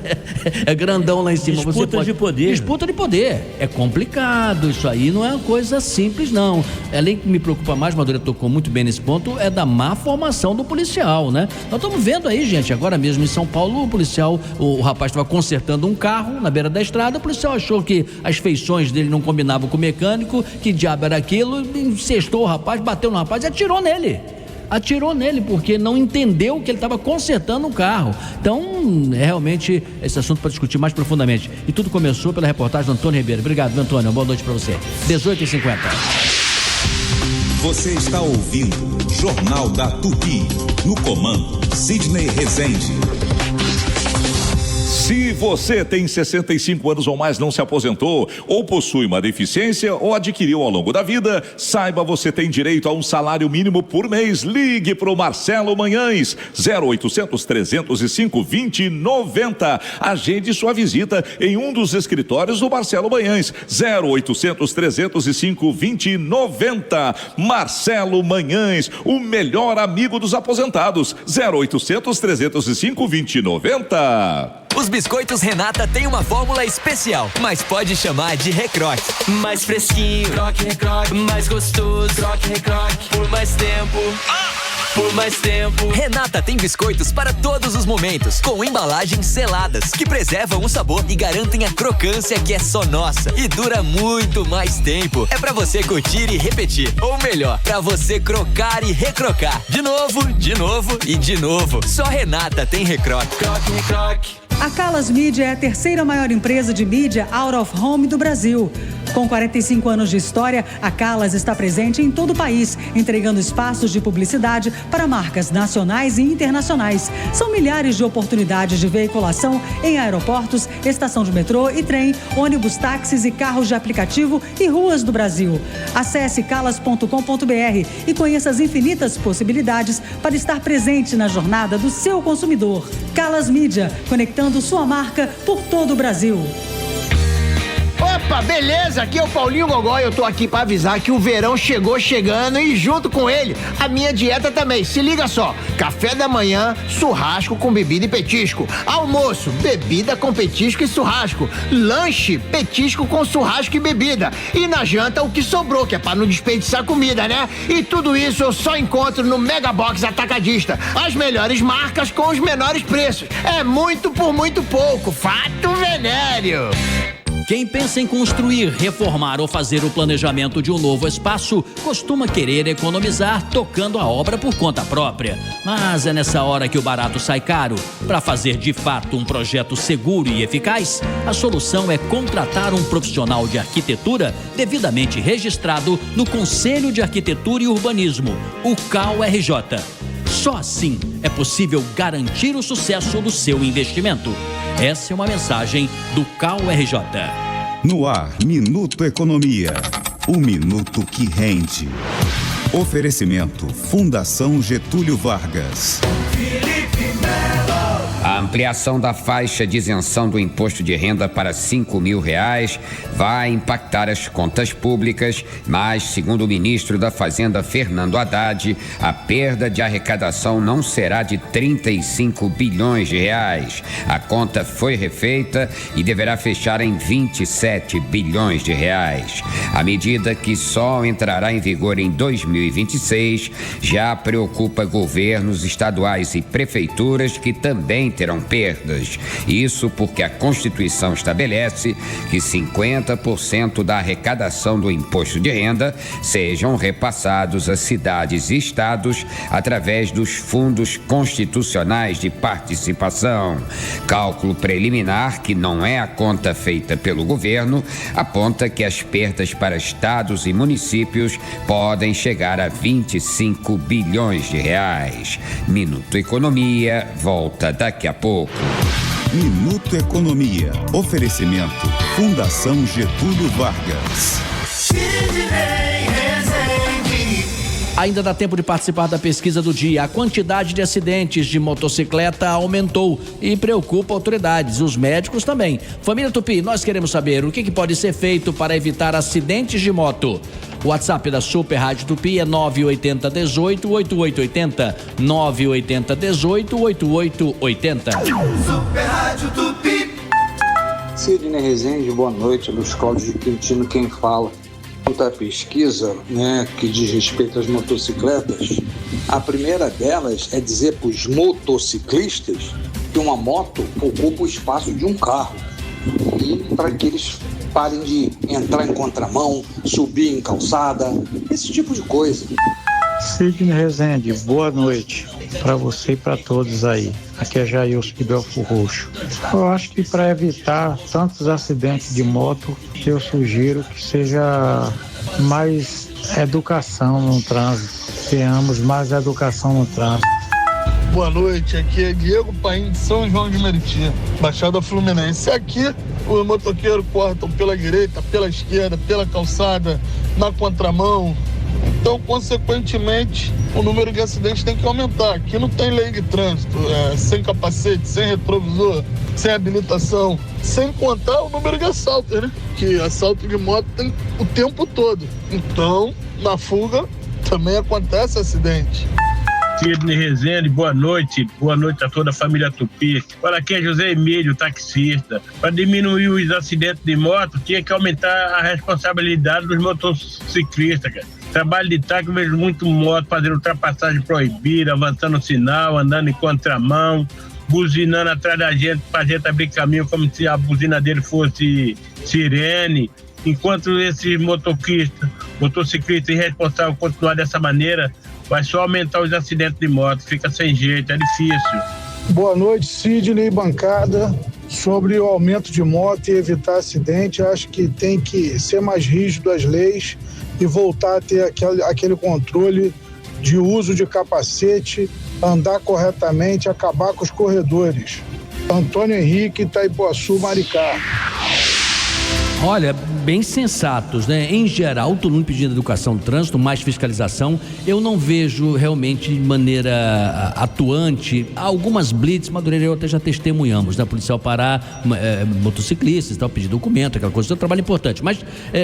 é grandão lá em cima. Disputa de poder. Disputa de poder. É complicado, isso aí não é uma coisa simples, não. Além que me preocupa mais, Madureira tocou muito bem nesse ponto, é da má formação do policial, né? Nós estamos vendo aí, gente, agora mesmo em São Paulo, o rapaz estava consertando um carro na beira da estrada, o policial achou que as feições dele não combinavam com o mecânico, que diabo era aquilo, encestou o rapaz, bateu no rapaz e atirou nele, porque não entendeu que ele estava consertando um carro. Então, é realmente esse assunto para discutir mais profundamente. E tudo começou pela reportagem do Antônio Ribeiro. Obrigado, Antônio, boa noite para você. 18h50. Você está ouvindo Jornal da Tupi. No comando, Sidney Rezende. Se você tem 65 anos ou mais, não se aposentou, ou possui uma deficiência, ou adquiriu ao longo da vida, saiba, você tem direito a um salário mínimo por mês. Ligue para o Marcelo Manhães, 0800-305-2090. Agende sua visita em um dos escritórios do Marcelo Manhães, 0800-305-2090. Marcelo Manhães, o melhor amigo dos aposentados, 0800-305-2090. Os biscoitos Renata têm uma fórmula especial, mas pode chamar de recroque. Mais fresquinho, croque, recroque. Mais gostoso, croque, recroque. Por mais tempo, por mais tempo. Renata tem biscoitos para todos os momentos, com embalagens seladas, que preservam o sabor e garantem a crocância que é só nossa e dura muito mais tempo. É pra você curtir e repetir, ou melhor, pra você crocar e recrocar. De novo e de novo. Só Renata tem recroque. Croque, recroque. A Calas Mídia é a terceira maior empresa de mídia out of home do Brasil. Com 45 anos de história, a Calas está presente em todo o país, entregando espaços de publicidade para marcas nacionais e internacionais. São milhares de oportunidades de veiculação em aeroportos, estação de metrô e trem, ônibus, táxis e carros de aplicativo e ruas do Brasil. Acesse calas.com.br e conheça as infinitas possibilidades para estar presente na jornada do seu consumidor. Calas Mídia, conectando sua marca por todo o Brasil. Opa, beleza? Aqui é o Paulinho Gogó e eu tô aqui pra avisar que o verão chegou chegando e junto com ele, a minha dieta também. Se liga só, café da manhã, churrasco com bebida e petisco. Almoço, bebida com petisco e churrasco. Lanche, petisco com churrasco e bebida. E na janta, o que sobrou, que é pra não desperdiçar comida, né? E tudo isso eu só encontro no Megabox Atacadista. As melhores marcas com os menores preços. É muito por muito pouco. Fato venéreo. Quem pensa em construir, reformar ou fazer o planejamento de um novo espaço costuma querer economizar tocando a obra por conta própria. Mas é nessa hora que o barato sai caro. Para fazer de fato um projeto seguro e eficaz, a solução é contratar um profissional de arquitetura devidamente registrado no Conselho de Arquitetura e Urbanismo, o CAU-RJ. Só assim é possível garantir o sucesso do seu investimento. Essa é uma mensagem do CAU-RJ. No ar, Minuto Economia. O minuto que rende. Oferecimento Fundação Getúlio Vargas. A ampliação da faixa de isenção do imposto de renda para R$5.000 vai impactar as contas públicas, mas, segundo o ministro da Fazenda, Fernando Haddad, a perda de arrecadação não será de R$35 bilhões. A conta foi refeita e deverá fechar em R$27 bilhões. A medida, que só entrará em vigor em 2026, já preocupa governos estaduais e prefeituras que também terão perdas. Isso porque a Constituição estabelece que 50% da arrecadação do imposto de renda sejam repassados a cidades e estados através dos fundos constitucionais de participação. Cálculo preliminar, que não é a conta feita pelo governo, aponta que as perdas para estados e municípios podem chegar a R$25 bilhões. Minuto Economia volta daqui a pouco. Minuto Economia. Oferecimento Fundação Getúlio Vargas. Ainda dá tempo de participar da pesquisa do dia. A quantidade de acidentes de motocicleta aumentou e preocupa autoridades, os médicos também. Família Tupi, nós queremos saber o que pode ser feito para evitar acidentes de moto. O WhatsApp da Super Rádio Tupi é 98018-8880. 98018-8880. Super Rádio Tupi. Sidney Rezende, boa noite. Luiz Cláudio de Quintino, quem fala. Quanto à pesquisa, que diz respeito às motocicletas, a primeira delas é dizer para os motociclistas que uma moto ocupa o espaço de um carro e para que eles parem de entrar em contramão, subir em calçada, esse tipo de coisa. Sidney Rezende, boa noite para você e para todos aí. Aqui é Jailson de Belfo Roxo. Eu acho que para evitar tantos acidentes de moto, eu sugiro que seja mais educação no trânsito. Tenhamos mais educação no trânsito. Boa noite, aqui é Diego Paim de São João de Meriti, Baixada Fluminense. Aqui os motoqueiros cortam pela direita, pela esquerda, pela calçada, na contramão. Então, consequentemente, o número de acidentes tem que aumentar. Aqui não tem lei de trânsito, sem capacete, sem retrovisor, sem habilitação, sem contar o número de assaltos, né? Que assalto de moto tem o tempo todo. Então, na fuga, também acontece acidente. Sidney Rezende, boa noite a toda a família Tupi. Olha, aqui é José Emílio, taxista. Para diminuir os acidentes de moto, tinha que aumentar a responsabilidade dos motociclistas, cara. Trabalho de táxi, eu vejo muito moto fazendo ultrapassagem proibida, avançando o sinal, andando em contramão, buzinando atrás da gente pra gente abrir caminho como se a buzina dele fosse sirene. Enquanto esses motociclistas irresponsáveis continuar dessa maneira, vai só aumentar os acidentes de moto, fica sem jeito, é difícil. Boa noite, Sidney, bancada. sobre o aumento de moto e evitar acidente. Acho que tem que ser mais rígido as leis e voltar a ter aquele controle de uso de capacete, andar corretamente, acabar com os corredores. Antônio Henrique, Itaipuaçu, Maricá. Olha, bem sensatos, né? Em geral, todo mundo pedindo educação do trânsito, mais fiscalização. Eu não vejo realmente de maneira atuante algumas blitz. Madureira, eu até já testemunhamos, né? Policial parar motociclistas, tal, pedir documento, aquela coisa, é um trabalho importante. Mas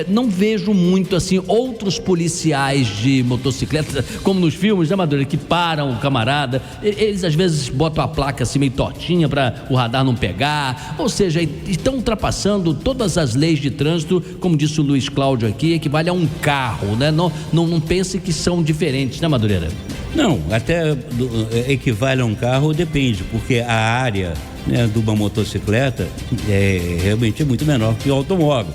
não vejo muito assim outros policiais de motocicleta, como nos filmes, né, Madureira, que param o camarada. Eles às vezes botam a placa assim meio tortinha para o radar não pegar. Ou seja, estão ultrapassando todas as leis de trânsito, como disse o Luiz Cláudio aqui, equivale a um carro, né? Não pense que são diferentes, né, Madureira? Não, até equivale a um carro depende, porque a área, né, de uma motocicleta realmente é muito menor que o automóvel.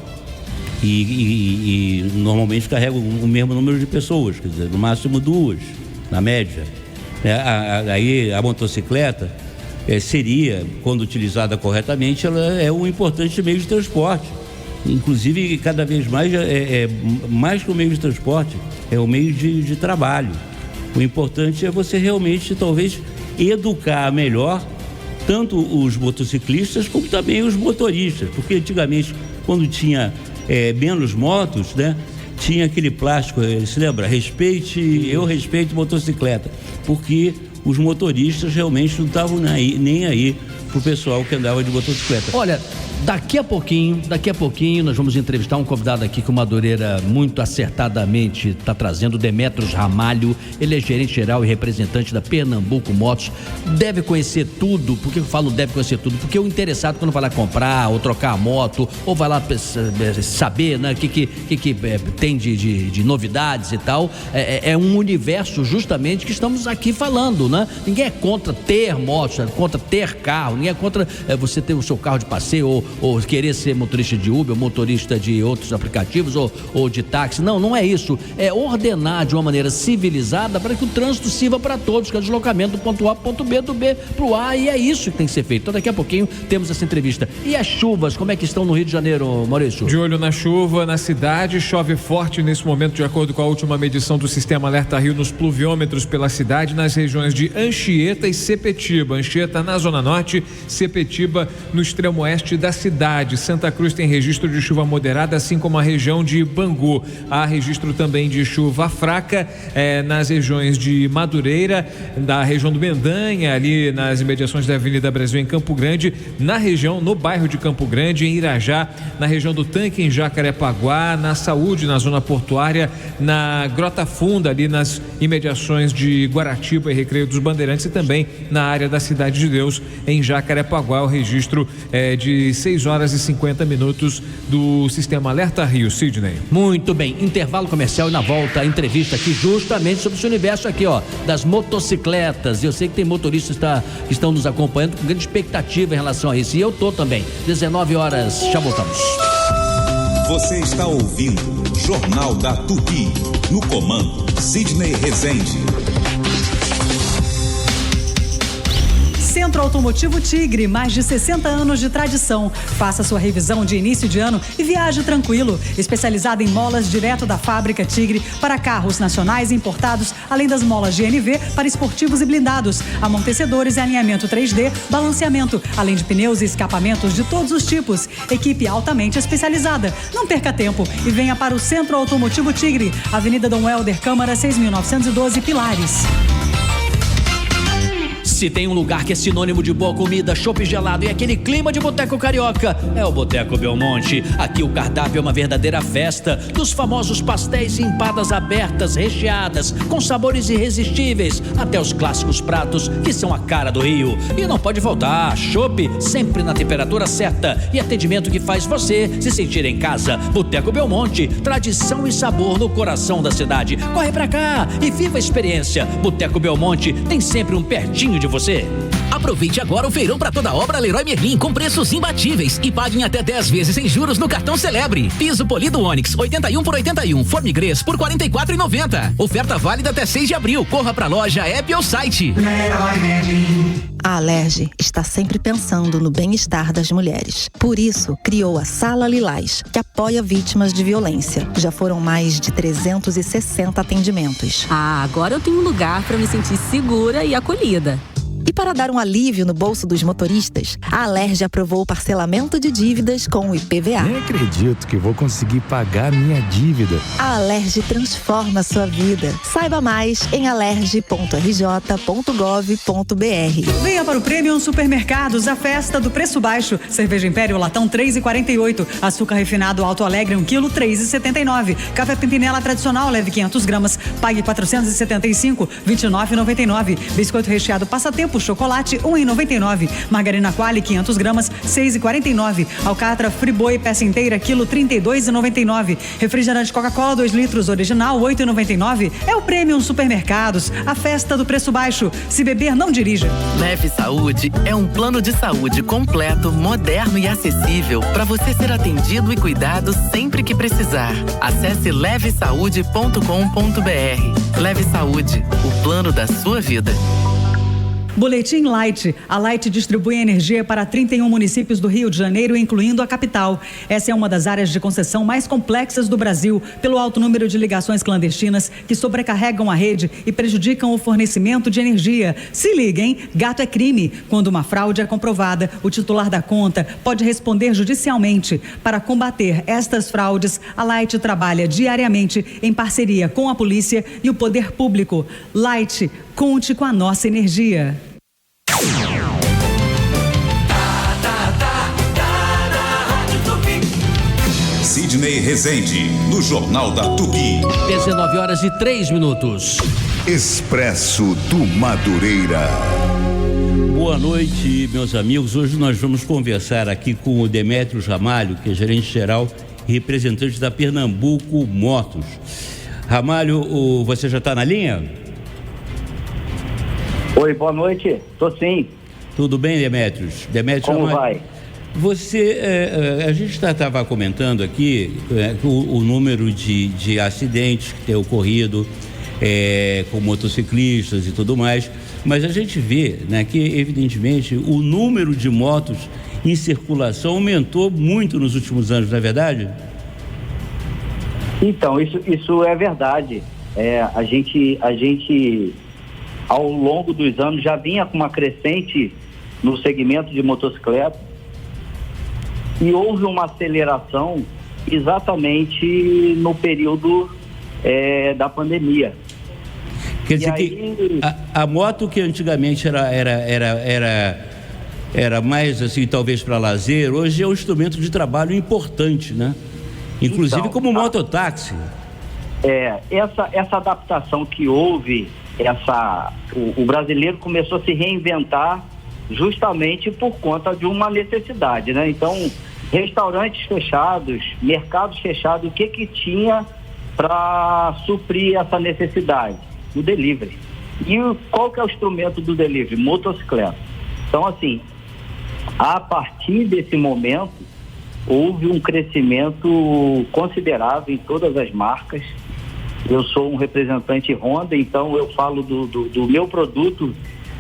E normalmente carrega o mesmo número de pessoas, quer dizer, no máximo 2, na média. Aí a motocicleta seria, quando utilizada corretamente, ela é um importante meio de transporte. Inclusive, cada vez mais, mais que o meio de transporte, é o meio de trabalho. O importante é você realmente, talvez, educar melhor tanto os motociclistas como também os motoristas, porque antigamente, quando tinha menos motos, né, tinha aquele plástico, se lembra? Eu respeito motocicleta, porque os motoristas realmente não estavam nem aí pro pessoal que andava de motocicleta. Olha, daqui a pouquinho nós vamos entrevistar um convidado aqui que o Madureira muito acertadamente está trazendo, Demetrios Ramalho. Ele é gerente geral e representante da Pernambuco Motos. Deve conhecer tudo. Por que eu falo deve conhecer tudo? Porque o interessado, quando vai lá comprar ou trocar a moto, ou vai lá saber, né, o que tem de novidades e tal, é um universo justamente que estamos aqui falando, né? Ninguém é contra ter motos, é contra ter carro, ninguém é contra você ter o seu carro de passeio ou querer ser motorista de Uber, ou motorista de outros aplicativos ou de táxi. Não é isso. É ordenar de uma maneira civilizada para que o trânsito sirva para todos, que é o deslocamento do ponto A para o ponto B, do B para o A, e é isso que tem que ser feito. Então daqui a pouquinho temos essa entrevista. E as chuvas, como é que estão no Rio de Janeiro, Maurício? De olho na chuva, na cidade, chove forte nesse momento, de acordo com a última medição do Sistema Alerta Rio nos pluviômetros pela cidade, nas regiões de Anchieta e Sepetiba. Anchieta na zona norte, Sepetiba no extremo oeste da cidade. Santa Cruz tem registro de chuva moderada, assim como a região de Bangu. Há registro também de chuva fraca nas regiões de Madureira, da região do Mendanha, ali nas imediações da Avenida Brasil em Campo Grande, na região, no bairro de Campo Grande, em Irajá, na região do Tanque em Jacarepaguá, na Saúde, na zona portuária, na Grota Funda, ali nas imediações de Guaratiba e Recreio dos Bandeirantes, e também na área da Cidade de Deus, em Jacarepaguá. O registro de 6 horas e 50 minutos do Sistema Alerta Rio. Sidney. Muito bem, intervalo comercial e na volta a entrevista aqui justamente sobre esse universo aqui, das motocicletas. Eu sei que tem motoristas que estão nos acompanhando com grande expectativa em relação a isso, e eu tô também. 19 horas, já voltamos. Você está ouvindo Jornal da Tupi, no comando Sidney Rezende. Centro Automotivo Tigre, mais de 60 anos de tradição. Faça sua revisão de início de ano e viaje tranquilo. Especializada em molas direto da fábrica Tigre para carros nacionais e importados, além das molas GNV para esportivos e blindados, amortecedores e alinhamento 3D, balanceamento, além de pneus e escapamentos de todos os tipos. Equipe altamente especializada. Não perca tempo e venha para o Centro Automotivo Tigre, Avenida Dom Helder, Câmara 6.912, Pilares. Se tem um lugar que é sinônimo de boa comida, chopp gelado e aquele clima de boteco carioca, é o Boteco Belmonte. Aqui o cardápio é uma verdadeira festa, dos famosos pastéis e empadas abertas, recheadas, com sabores irresistíveis, até os clássicos pratos que são a cara do Rio. E não pode faltar, chopp sempre na temperatura certa e atendimento que faz você se sentir em casa. Boteco Belmonte, tradição e sabor no coração da cidade. Corre pra cá e viva a experiência. Boteco Belmonte tem sempre um pertinho de você. Aproveite agora o feirão para toda obra Leroy Merlin com preços imbatíveis e pague em até 10 vezes sem juros no cartão Celebre. Piso polido Onix 81 por 81, Formigrês por R$ 44,90. Oferta válida até 6 de abril. Corra pra loja, app ou site. A Alerj está sempre pensando no bem-estar das mulheres. Por isso, criou a Sala Lilás, que apoia vítimas de violência. Já foram mais de 360 atendimentos. Agora eu tenho um lugar para me sentir segura e acolhida. E para dar um alívio no bolso dos motoristas, a Alerj aprovou o parcelamento de dívidas com o IPVA. Nem acredito que vou conseguir pagar minha dívida. A Alerj transforma a sua vida. Saiba mais em alerj.rj.gov.br. Venha para o Premium Supermercados, a festa do preço baixo. Cerveja Império latão 3,48. Açúcar refinado Alto Alegre 1 kg 3,79. Café Pimpinela tradicional leve 500 gramas. Pague 475, 29,99. Biscoito recheado Passatempo chocolate 1,99. Margarina Quali 500 gramas 6,49. Alcatra Friboi peça inteira quilo 32,99. Refrigerante Coca-Cola 2 litros original 8,99. É o Premium Supermercados, a festa do preço baixo. Se beber, não dirija. Leve Saúde é um plano de saúde completo, moderno e acessível para você ser atendido e cuidado sempre que precisar. Acesse levesaude.com.br. Leve Saúde, o plano da sua vida. Boletim Light. A Light distribui energia para 31 municípios do Rio de Janeiro, incluindo a capital. Essa é uma das áreas de concessão mais complexas do Brasil, pelo alto número de ligações clandestinas que sobrecarregam a rede e prejudicam o fornecimento de energia. Se liga, hein? Gato é crime. Quando uma fraude é comprovada, o titular da conta pode responder judicialmente. Para combater estas fraudes, a Light trabalha diariamente em parceria com a polícia e o poder público. Light, conte com a nossa energia. Sidney Rezende, no Jornal da Tupi. 19h03. Expresso do Madureira. Boa noite, meus amigos. Hoje nós vamos conversar aqui com o Demétrio Ramalho, que é gerente-geral e representante da Pernambuco Motos. Ramalho, você já está na linha? Oi, boa noite. Tô sim. Tudo bem, Demétrios? Demétrio Como Ramalho, vai? Você, a gente estava comentando aqui o número de acidentes que tem ocorrido com motociclistas e tudo mais, mas a gente vê, né, que evidentemente o número de motos em circulação aumentou muito nos últimos anos, não é verdade? Então, isso é verdade. A gente ao longo dos anos já vinha com uma crescente no segmento de motocicleta e houve uma aceleração exatamente no período da pandemia. Quer dizer que a moto que antigamente era mais assim, talvez para lazer, hoje é um instrumento de trabalho importante, né? Inclusive então, como mototáxi. Essa adaptação que houve, o brasileiro começou a se reinventar justamente por conta de uma necessidade, né? Então, restaurantes fechados, mercados fechados, o que tinha para suprir essa necessidade? O delivery. E qual que é o instrumento do delivery? Motocicleta. Então, assim, a partir desse momento, houve um crescimento considerável em todas as marcas. Eu sou um representante Honda, então eu falo do meu produto,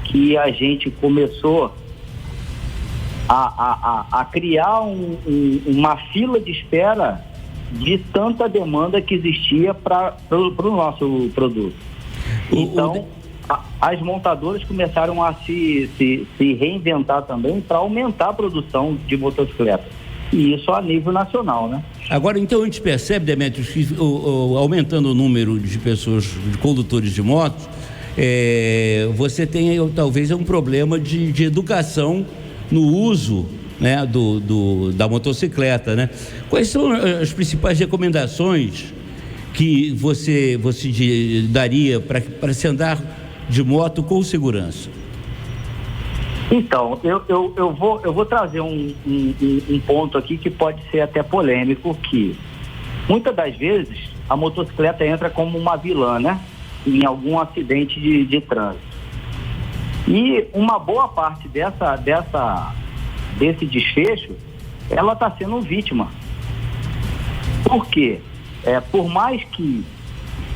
que a gente começou a criar uma fila de espera de tanta demanda que existia para o nosso produto. Então, as montadoras começaram a se reinventar também para aumentar a produção de motocicletas. E isso a nível nacional, né? Agora, então, a gente percebe, Demétrio, que aumentando o número de pessoas, de condutores de motos, você tem talvez um problema de educação no uso, né, da motocicleta, né? Quais são as principais recomendações que você daria para se andar de moto com segurança? Então, eu vou trazer um ponto aqui que pode ser até polêmico, que muitas das vezes a motocicleta entra como uma vilã, né? Em algum acidente de trânsito. E uma boa parte desse desfecho, ela está sendo vítima. Por quê? Por mais que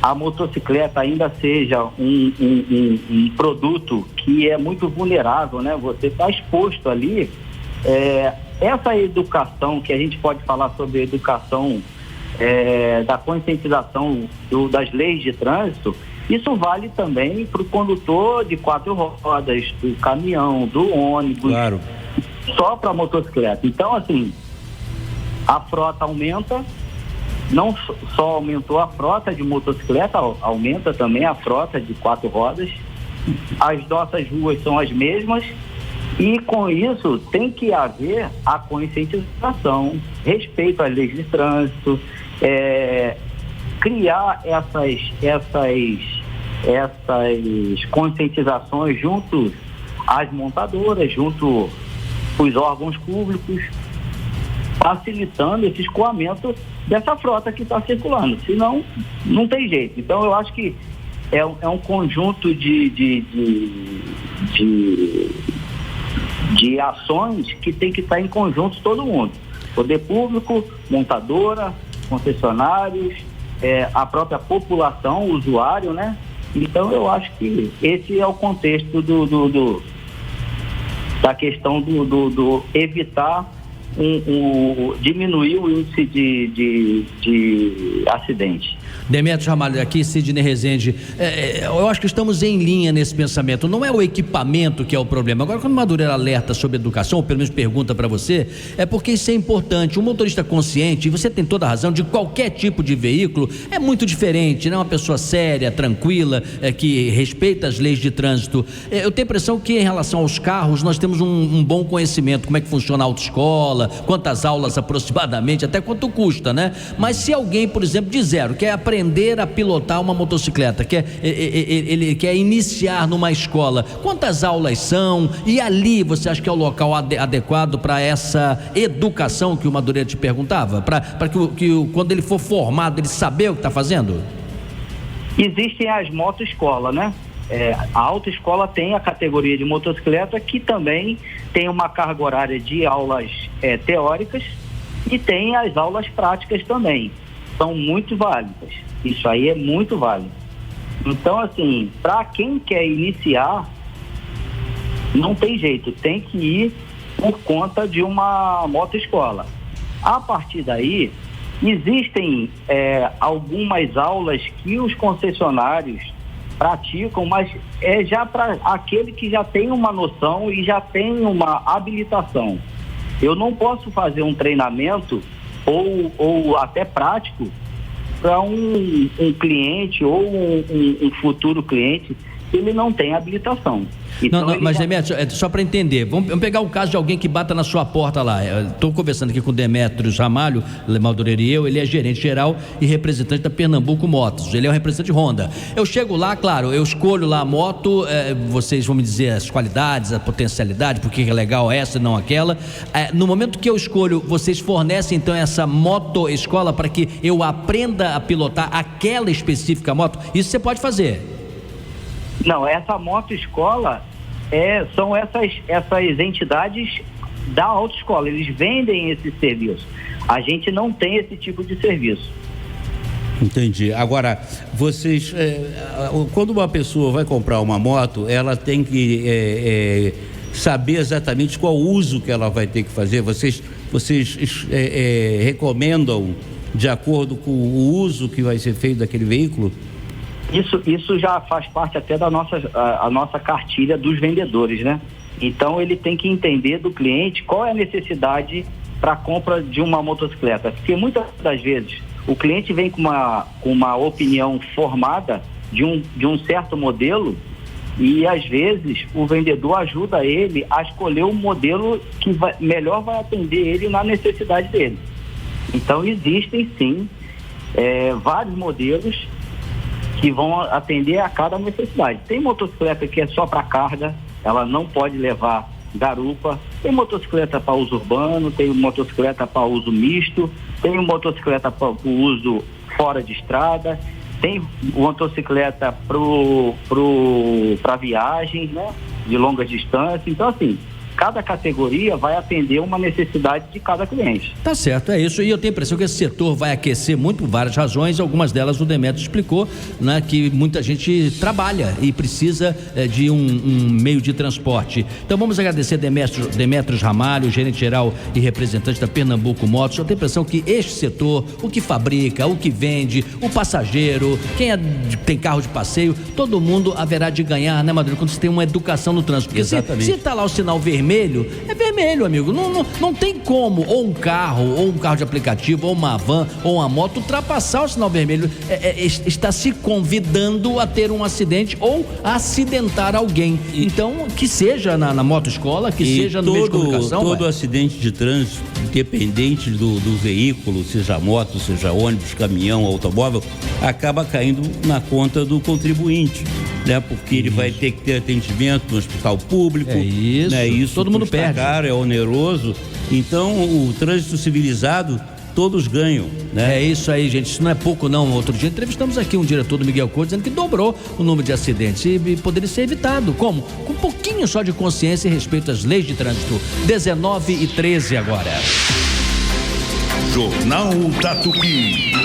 a motocicleta ainda seja um produto que é muito vulnerável, né? Você está exposto ali. Essa educação, que a gente pode falar sobre a educação da conscientização das leis de trânsito, isso vale também para o condutor de 4 rodas, do caminhão, do ônibus, claro. Só para a motocicleta. Então, assim, a frota aumenta, não só aumentou a frota de motocicleta, aumenta também a frota de 4 rodas. As nossas ruas são as mesmas e com isso tem que haver a conscientização, respeito às leis de trânsito, criar essas conscientizações junto às montadoras, junto aos órgãos públicos, facilitando esse escoamento dessa frota que está circulando. Senão, não tem jeito. Então, eu acho que é um conjunto de ações que tem que estar em conjunto todo mundo. Poder público, montadora, concessionários, a própria população, o usuário, né? Então, eu acho que esse é o contexto da questão do evitar diminuir o índice de acidentes. Demétrio Ramalho, aqui Sidney Rezende, eu acho que estamos em linha nesse pensamento, não é o equipamento que é o problema. Agora, quando o Madureira alerta sobre educação, ou pelo menos pergunta para você, é porque isso é importante. Um motorista consciente, e você tem toda a razão, de qualquer tipo de veículo, é muito diferente, né? Uma pessoa séria, tranquila, que respeita as leis de trânsito. Eu tenho a impressão que em relação aos carros, nós temos um bom conhecimento, como é que funciona a autoescola, quantas aulas aproximadamente, até quanto custa, né? Mas se alguém, por exemplo, de zero, quer aprender a pilotar uma motocicleta, ele quer iniciar numa escola, quantas aulas são? E ali você acha que é o local adequado para essa educação que o Madureira te perguntava? Para que quando ele for formado, ele saber o que está fazendo? Existem as motoescolas, né? A autoescola tem a categoria de motocicleta, que também tem uma carga horária de aulas teóricas e tem as aulas práticas também. São muito válidas. Isso aí é muito válido. Então, assim, para quem quer iniciar, não tem jeito, tem que ir por conta de uma motoescola. A partir daí, existem algumas aulas que os concessionários praticam, mas é já para aquele que já tem uma noção e já tem uma habilitação. Eu não posso fazer um treinamento ou até prático para um cliente ou um futuro cliente que ele não tem habilitação. Então, mas Demétrio, só para entender, vamos pegar o caso de alguém que bata na sua porta lá. Estou conversando aqui com o Demétrio Ramalho, Madureira e ele é gerente geral e representante da Pernambuco Motos, ele é o representante Honda. Eu chego lá, claro, eu escolho lá a moto, vocês vão me dizer as qualidades, a potencialidade, porque é legal essa e não aquela. No momento que eu escolho, vocês fornecem então essa motoescola para que eu aprenda a pilotar aquela específica moto? Isso você pode fazer? Não, essa motoescola são essas entidades da autoescola, eles vendem esse serviço. A gente não tem esse tipo de serviço. Entendi. Agora, vocês, quando uma pessoa vai comprar uma moto, ela tem que saber exatamente qual uso que ela vai ter que fazer. Vocês recomendam de acordo com o uso que vai ser feito daquele veículo? Isso já faz parte até da nossa cartilha dos vendedores, né? Então ele tem que entender do cliente qual é a necessidade para a compra de uma motocicleta, porque muitas das vezes o cliente vem com uma opinião formada de um certo modelo e às vezes o vendedor ajuda ele a escolher o modelo que melhor vai atender ele na necessidade dele. Então existem sim vários modelos que vão atender a cada necessidade. Tem motocicleta que é só para carga, ela não pode levar garupa, tem motocicleta para uso urbano, tem motocicleta para uso misto, tem motocicleta para uso fora de estrada, tem motocicleta para viagens, né? de longa distância. Então, assim, cada categoria vai atender uma necessidade de cada cliente. Tá certo, é isso. E eu tenho a impressão que esse setor vai aquecer muito por várias razões. Algumas delas o Demetrio explicou, né, que muita gente trabalha e precisa de um meio de transporte. Então vamos agradecer Demetrio Ramalho, gerente-geral e representante da Pernambuco Motos. Eu tenho a impressão que este setor, o que fabrica, o que vende, o passageiro, quem tem carro de passeio, todo mundo haverá de ganhar, né, Madureira, quando você tem uma educação no trânsito. Porque se tá lá o sinal vermelho, é vermelho, amigo. Não tem como, ou um carro de aplicativo, ou uma van, ou uma moto, ultrapassar o sinal vermelho. Está se convidando a ter um acidente ou a acidentar alguém. Então, que seja na motoescola, que seja no meio de comunicação. Todo acidente de trânsito, independente do veículo, seja moto, seja ônibus, caminhão, automóvel, acaba caindo na conta do contribuinte, né? Porque ele vai ter que ter atendimento no hospital público. É isso. Né? Isso todo mundo perde. Caro, é oneroso. Então, o trânsito civilizado, todos ganham, né? É isso aí, gente. Isso não é pouco, não. Outro dia entrevistamos aqui um diretor do Miguel Couto dizendo que dobrou o número de acidentes e poderia ser evitado. Como? Com um pouquinho só de consciência e respeito às leis de trânsito. 19h13 agora. Jornal da Tupi.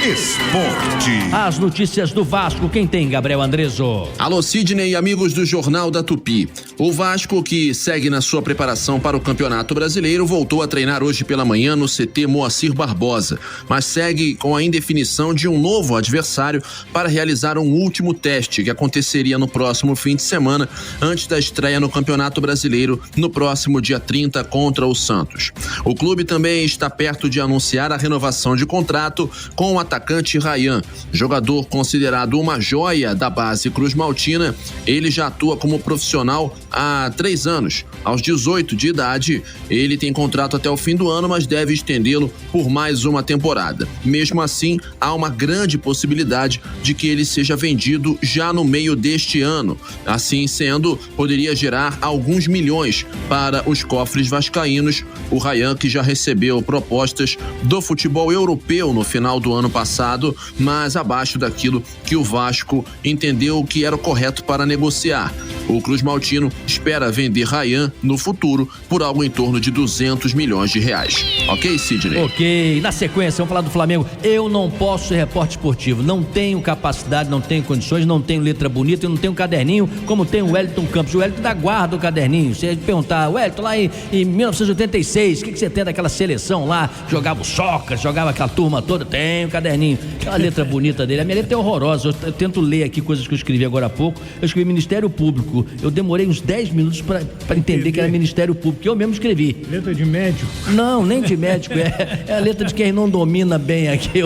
Esporte. As notícias do Vasco, quem tem, Gabriel Andreso? Alô, Sidney e amigos do Jornal da Tupi. O Vasco, que segue na sua preparação para o Campeonato Brasileiro, voltou a treinar hoje pela manhã no CT Moacir Barbosa, mas segue com a indefinição de um novo adversário para realizar um último teste que aconteceria no próximo fim de semana, antes da estreia no Campeonato Brasileiro no próximo dia 30 contra o Santos. O clube também está perto de anunciar a renovação de contrato com o atacante Ryan, jogador considerado uma joia da base cruzmaltina. Ele já atua como profissional há 3 anos. Aos 18 de idade, ele tem contrato até o fim do ano, mas deve estendê-lo por mais uma temporada. Mesmo assim, há uma grande possibilidade de que ele seja vendido já no meio deste ano. Assim sendo, poderia gerar alguns milhões para os cofres vascaínos. O Ryan, que já recebeu propostas do futebol europeu no final do ano passado, mas abaixo daquilo que o Vasco entendeu que era o correto para negociar. O cruzmaltino espera vender Ryan no futuro por algo em torno de 200 milhões de reais. Ok, Sidney? Ok. Na sequência, vamos falar do Flamengo. Eu não posso ser repórter esportivo. Não tenho capacidade, não tenho condições, não tenho letra bonita, eu não tenho caderninho como tem o Wellington Campos. O Wellington dá guarda o caderninho. Você perguntar, Wellington, lá em 1986, o que você tem daquela seleção lá? Jogava o Sócrates, jogava aquela turma toda. Tem um caderninho. Aquela letra bonita dele. A minha letra é horrorosa. Eu tento ler aqui coisas que eu escrevi agora há pouco. Eu escrevi Ministério Público. Eu demorei uns 10 minutos para entender que era Ministério Público, que eu mesmo escrevi. Letra de médico? Não, nem de médico. É a letra de quem não domina bem aqui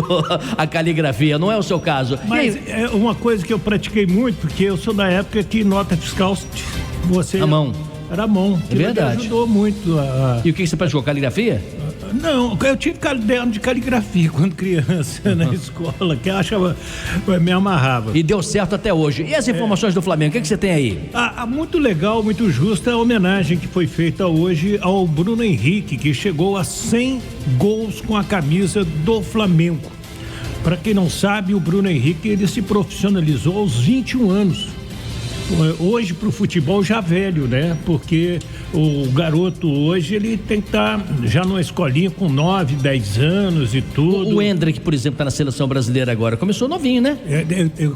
a caligrafia. Não é o seu caso. Mas é uma coisa que eu pratiquei muito, porque eu sou da época que nota fiscal você... A mão. Era a mão. É verdade. Ajudou muito a... E o que você praticou? Caligrafia? Não, eu tive caderno de caligrafia quando criança na escola, que eu achava, me amarrava. E deu certo até hoje. E as informações do Flamengo, o que você tem aí? Muito legal, muito justa a homenagem que foi feita hoje ao Bruno Henrique, que chegou a 100 gols com a camisa do Flamengo. Para quem não sabe, o Bruno Henrique, ele se profissionalizou aos 21 anos. Hoje pro futebol já velho, né? Porque o garoto hoje ele tem que estar já numa escolinha com 9, 10 anos e tudo. O Hendrick, por exemplo, tá na seleção brasileira agora, começou novinho, né?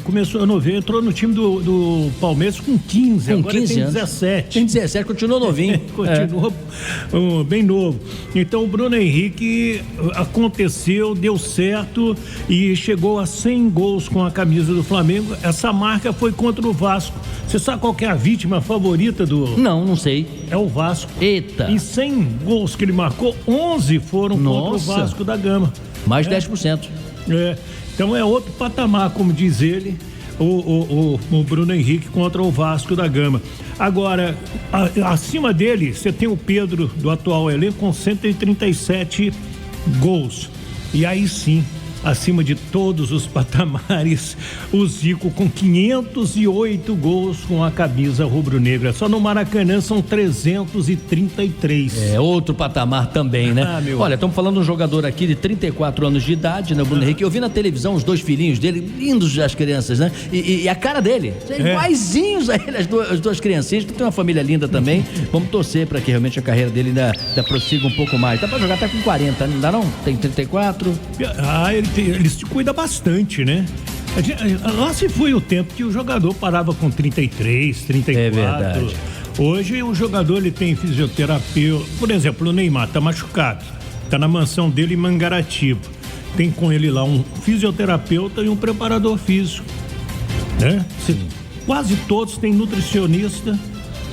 Começou novinho, entrou no time do Palmeiras com 15, agora 15 tem 17. Tem 17, continuou novinho. Continuou bem novo. Então o Bruno Henrique aconteceu, deu certo e chegou a 100 gols com a camisa do Flamengo. Essa marca foi contra o Vasco. Você sabe qual que é a vítima favorita do... Não sei. É o Vasco. Eita. Em 100 gols que ele marcou, 11 foram contra o Vasco da Gama. Mais 10%. Então é outro patamar, como diz ele, o Bruno Henrique contra o Vasco da Gama. Agora, acima dele, você tem o Pedro, do atual elenco, com 137 gols. E aí sim, acima de todos os patamares, o Zico com 508 gols com a camisa rubro-negra. Só no Maracanã são 333. É outro patamar também, né? Olha, estamos falando de um jogador aqui de 34 anos de idade, né, Bruno Henrique? Eu vi na televisão os 2 filhinhos dele, lindos as crianças, né? E a cara dele, iguaizinhos a ele, as duas criancinhas. Tem uma família linda também. Vamos torcer para que realmente a carreira dele ainda prossiga um pouco mais. Dá para jogar até com 40, não dá não? Tem 34? Ele se cuida bastante, né? Lá se foi o tempo que o jogador parava com 33, 34. É verdade. Hoje o jogador ele tem fisioterapeuta. Por exemplo, o Neymar tá machucado. Tá na mansão dele em Mangaratiba. Tem com ele lá um fisioterapeuta e um preparador físico, né? Quase todos têm nutricionista.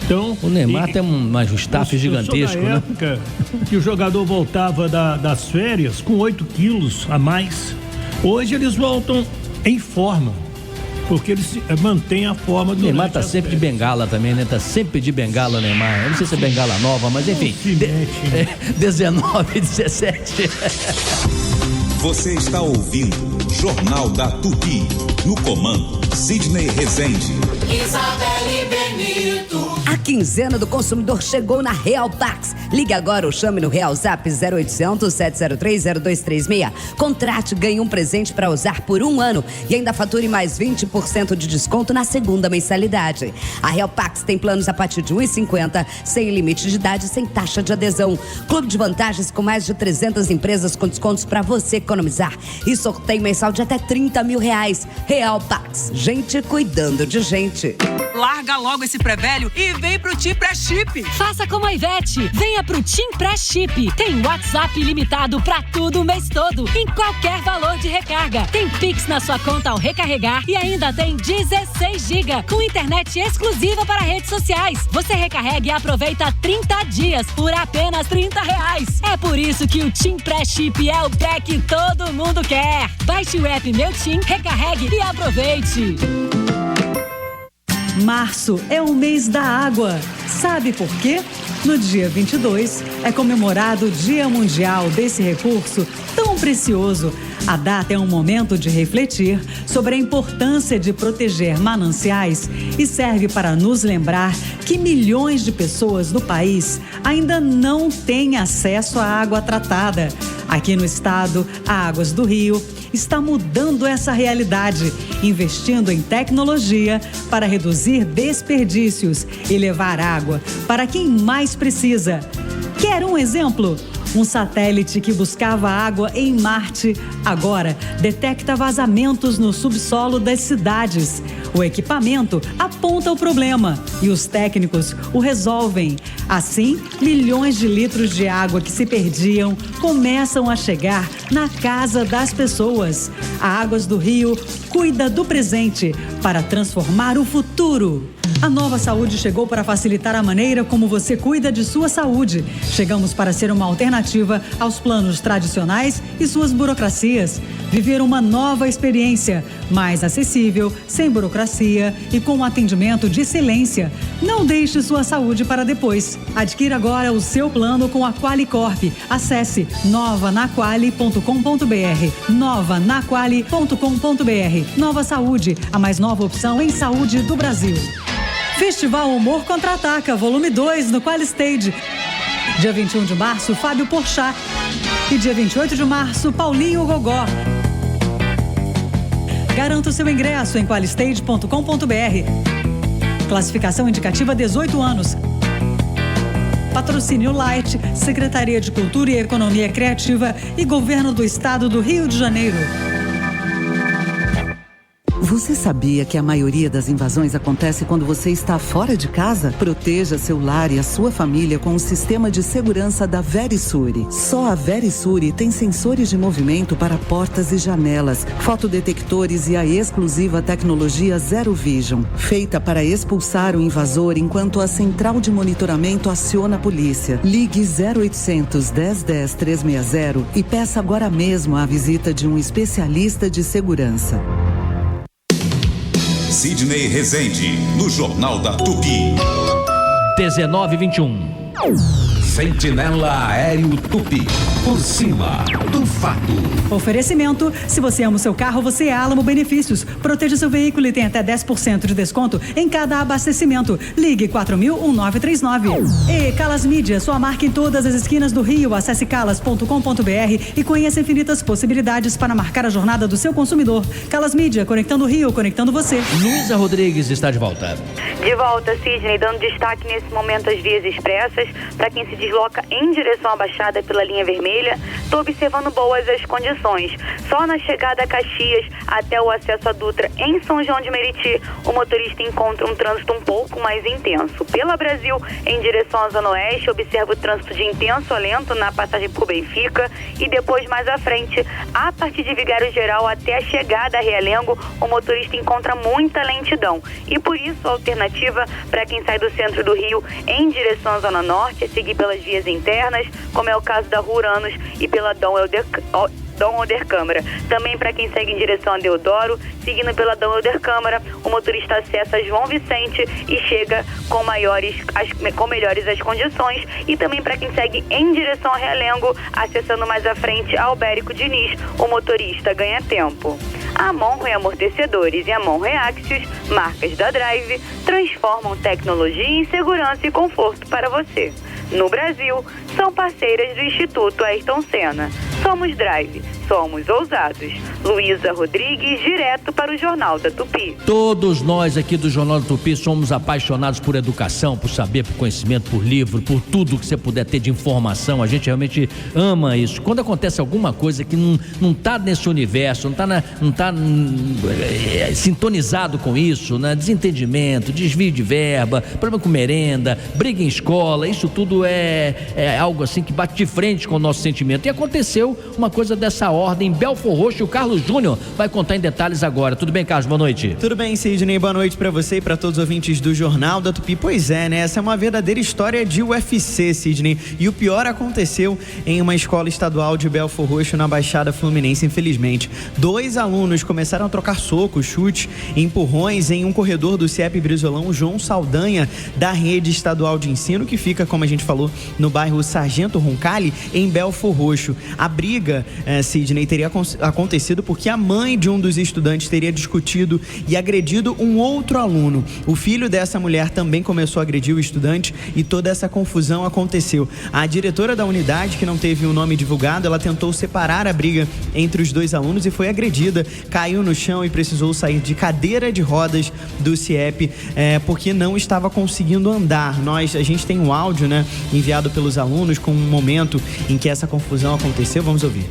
Então, o Neymar tem um staff gigantesco, né? Época que o jogador voltava das férias com 8 quilos a mais. Hoje eles voltam em forma, porque eles mantêm a forma do Neymar tá sempre de bengala também, né? Tá sempre de bengala, Neymar. Eu não sei se é bengala nova, mas enfim. 19, 17. Você está ouvindo Jornal da Tupi. No comando, Sidney Rezende. Isabelle Benito. A quinzena do consumidor chegou na Real Pax. Ligue agora ou chame no Real Zap 0800 703 0236. Contrate, ganhe um presente para usar por 1 ano e ainda fature mais 20% de desconto na segunda mensalidade. A Real Pax tem planos a partir de R$1,50, sem limite de idade, sem taxa de adesão. Clube de vantagens com mais de 300 empresas com descontos para você economizar. E sorteio mensal de até R$30 mil. Real Pax, gente cuidando de gente. Larga logo esse pré-velho e vem pro Tim Pré-Chip. Faça como a Ivete, venha pro Tim Pré-Chip. Tem WhatsApp ilimitado pra tudo o mês todo, em qualquer valor de recarga. Tem Pix na sua conta ao recarregar e ainda tem 16 GB com internet exclusiva para redes sociais. Você recarrega e aproveita 30 dias por apenas R$30. É por isso que o Tim Pré-Chip é o pré que todo mundo quer. Baixe o app Meu Tim, recarregue e aproveite. Março é o mês da água. Sabe por quê? No dia 22 é comemorado o Dia Mundial desse recurso tão precioso. A data é um momento de refletir sobre a importância de proteger mananciais e serve para nos lembrar que milhões de pessoas no país ainda não têm acesso à água tratada. Aqui no estado, a Águas do Rio está mudando essa realidade, investindo em tecnologia para reduzir desperdícios e levar água para quem mais precisa. Quer um exemplo? Um satélite que buscava água em Marte agora detecta vazamentos no subsolo das cidades. O equipamento aponta o problema e os técnicos o resolvem. Assim, milhões de litros de água que se perdiam começam a chegar na casa das pessoas. A Águas do Rio cuida do presente para transformar o futuro. A Nova Saúde chegou para facilitar a maneira como você cuida de sua saúde. Chegamos para ser uma alternativa aos planos tradicionais e suas burocracias. Viver uma nova experiência, mais acessível, sem burocracia e com um atendimento de excelência. Não deixe sua saúde para depois. Adquira agora o seu plano com a Qualicorp. Acesse novanaquali.com.br. novanaquali.com.br. Nova Saúde, a mais nova opção em saúde do Brasil. Festival Humor Contra-Ataca, volume 2, no Qualistage. Dia 21 de março, Fábio Porchat. E dia 28 de março, Paulinho Gogó. Garanta o seu ingresso em qualistage.com.br. Classificação indicativa 18 anos. Patrocínio Light, Secretaria de Cultura e Economia Criativa e Governo do Estado do Rio de Janeiro. Você sabia que a maioria das invasões acontece quando você está fora de casa? Proteja seu lar e a sua família com o sistema de segurança da Verisure. Só a Verisure tem sensores de movimento para portas e janelas, fotodetectores e a exclusiva tecnologia Zero Vision, feita para expulsar o invasor enquanto a central de monitoramento aciona a polícia. Ligue 0800 1010 360 e peça agora mesmo a visita de um especialista de segurança. Sidney Rezende, no Jornal da Tupi. 19:21. Sentinela Aéreo Tupi. Por cima do fato. Oferecimento: se você ama o seu carro, você é Alamo Benefícios. Proteja seu veículo e tem até 10% de desconto em cada abastecimento. Ligue 4000-1939. E Calas Mídia, sua marca em todas as esquinas do Rio. Acesse calas.com.br e conheça infinitas possibilidades para marcar a jornada do seu consumidor. Calas Mídia, conectando o Rio, conectando você. Luísa Rodrigues está de volta. De volta, Sidney, dando destaque nesse momento às vias expressas. Para quem se desloca em direção à Baixada pela linha vermelha, estou observando boas as condições. Só na chegada a Caxias até o acesso a Dutra em São João de Meriti, o motorista encontra um trânsito um pouco mais intenso. Pela Brasil, em direção à Zona Oeste, observa o trânsito de intenso a lento na passagem por Benfica e depois mais à frente, a partir de Vigário Geral até a chegada a Realengo, o motorista encontra muita lentidão. E por isso a alternativa para quem sai do centro do Rio em direção à Zona Norte é seguir pelas vias internas, como é o caso da Ruranos e pela Dom Helder Câmara. Também para quem segue em direção a Deodoro, seguindo pela Dom Helder Câmara, o motorista acessa João Vicente e chega com melhores as condições. E também para quem segue em direção a Realengo, acessando mais à frente Albérico Diniz, o motorista ganha tempo. A Monroe Amortecedores e a Monroe Axios, marcas da Drive, transformam tecnologia em segurança e conforto para você. No Brasil, são parceiras do Instituto Ayrton Senna. Somos Drive, somos ousados. Luísa Rodrigues, direto para o Jornal da Tupi. Todos nós aqui do Jornal da Tupi somos apaixonados por educação, por saber, por conhecimento, por livro, por tudo que você puder ter de informação. A gente realmente ama isso. Quando acontece alguma coisa que não está nesse universo, não tá sintonizado com isso, né? Desentendimento, desvio de verba, problema com merenda, briga em escola, isso tudo é algo assim que bate de frente com o nosso sentimento. E aconteceu uma coisa dessa ordem em Belfor Roxo. O Carlos Júnior vai contar em detalhes agora. Tudo bem, Carlos? Boa noite. Tudo bem, Sidney. Boa noite para você e para todos os ouvintes do Jornal da Tupi. Pois é, né? Essa é uma verdadeira história de UFC, Sidney. E o pior aconteceu em uma escola estadual de Belfor Roxo, na Baixada Fluminense, infelizmente. 2 alunos começaram a trocar socos, chutes e empurrões em um corredor do CIEP Brizolão João Saldanha, da rede estadual de ensino, que fica, como a gente falou, no bairro Sargento Roncalli, em Belfor Roxo. A briga, Sidney, teria acontecido porque a mãe de um dos estudantes teria discutido e agredido um outro aluno. O filho dessa mulher também começou a agredir o estudante e toda essa confusão aconteceu. A diretora da unidade, que não teve o nome divulgado, ela tentou separar a briga entre os 2 alunos e foi agredida, caiu no chão e precisou sair de cadeira de rodas do CIEP porque não estava conseguindo andar. A gente tem um áudio, né, enviado pelos alunos com um momento em que essa confusão aconteceu. Vamos ouvir.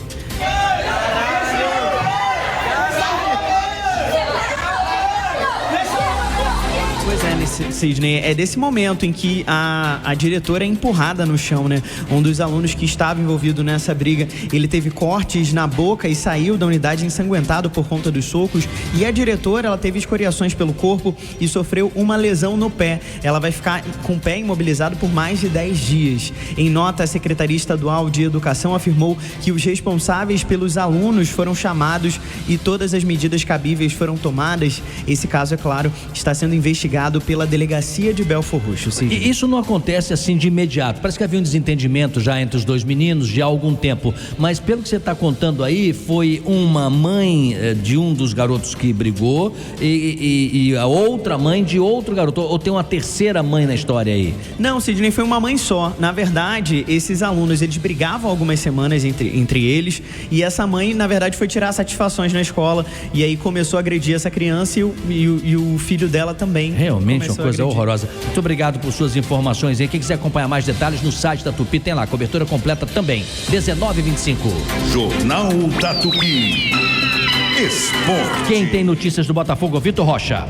Pois é, Sidney, é desse momento em que a diretora é empurrada no chão, né? Um dos alunos que estava envolvido nessa briga, ele teve cortes na boca e saiu da unidade ensanguentado por conta dos socos. E a diretora, ela teve escoriações pelo corpo e sofreu uma lesão no pé. Ela vai ficar com o pé imobilizado por mais de 10 dias. Em nota, a Secretaria Estadual de Educação afirmou que os responsáveis pelos alunos foram chamados e todas as medidas cabíveis foram tomadas. Esse caso, é claro, está sendo investigado pela delegacia de Belfor Roxo. E isso não acontece assim de imediato. Parece que havia um desentendimento já entre os 2 meninos de há algum tempo. Mas pelo que você está contando aí, foi uma mãe de um dos garotos que brigou e a outra mãe de outro garoto. Ou tem uma terceira mãe na história aí? Não, Sidney, foi uma mãe só. Na verdade, esses alunos, eles brigavam algumas semanas entre eles, e essa mãe, na verdade, foi tirar satisfações na escola e aí começou a agredir essa criança e o filho dela também. Realmente uma coisa horrorosa. Muito obrigado por suas informações aí. Quem quiser acompanhar mais detalhes no site da Tupi, tem lá, cobertura completa também. 19h25. Jornal da Tupi. Esporte. Quem tem notícias do Botafogo? Vitor Rocha.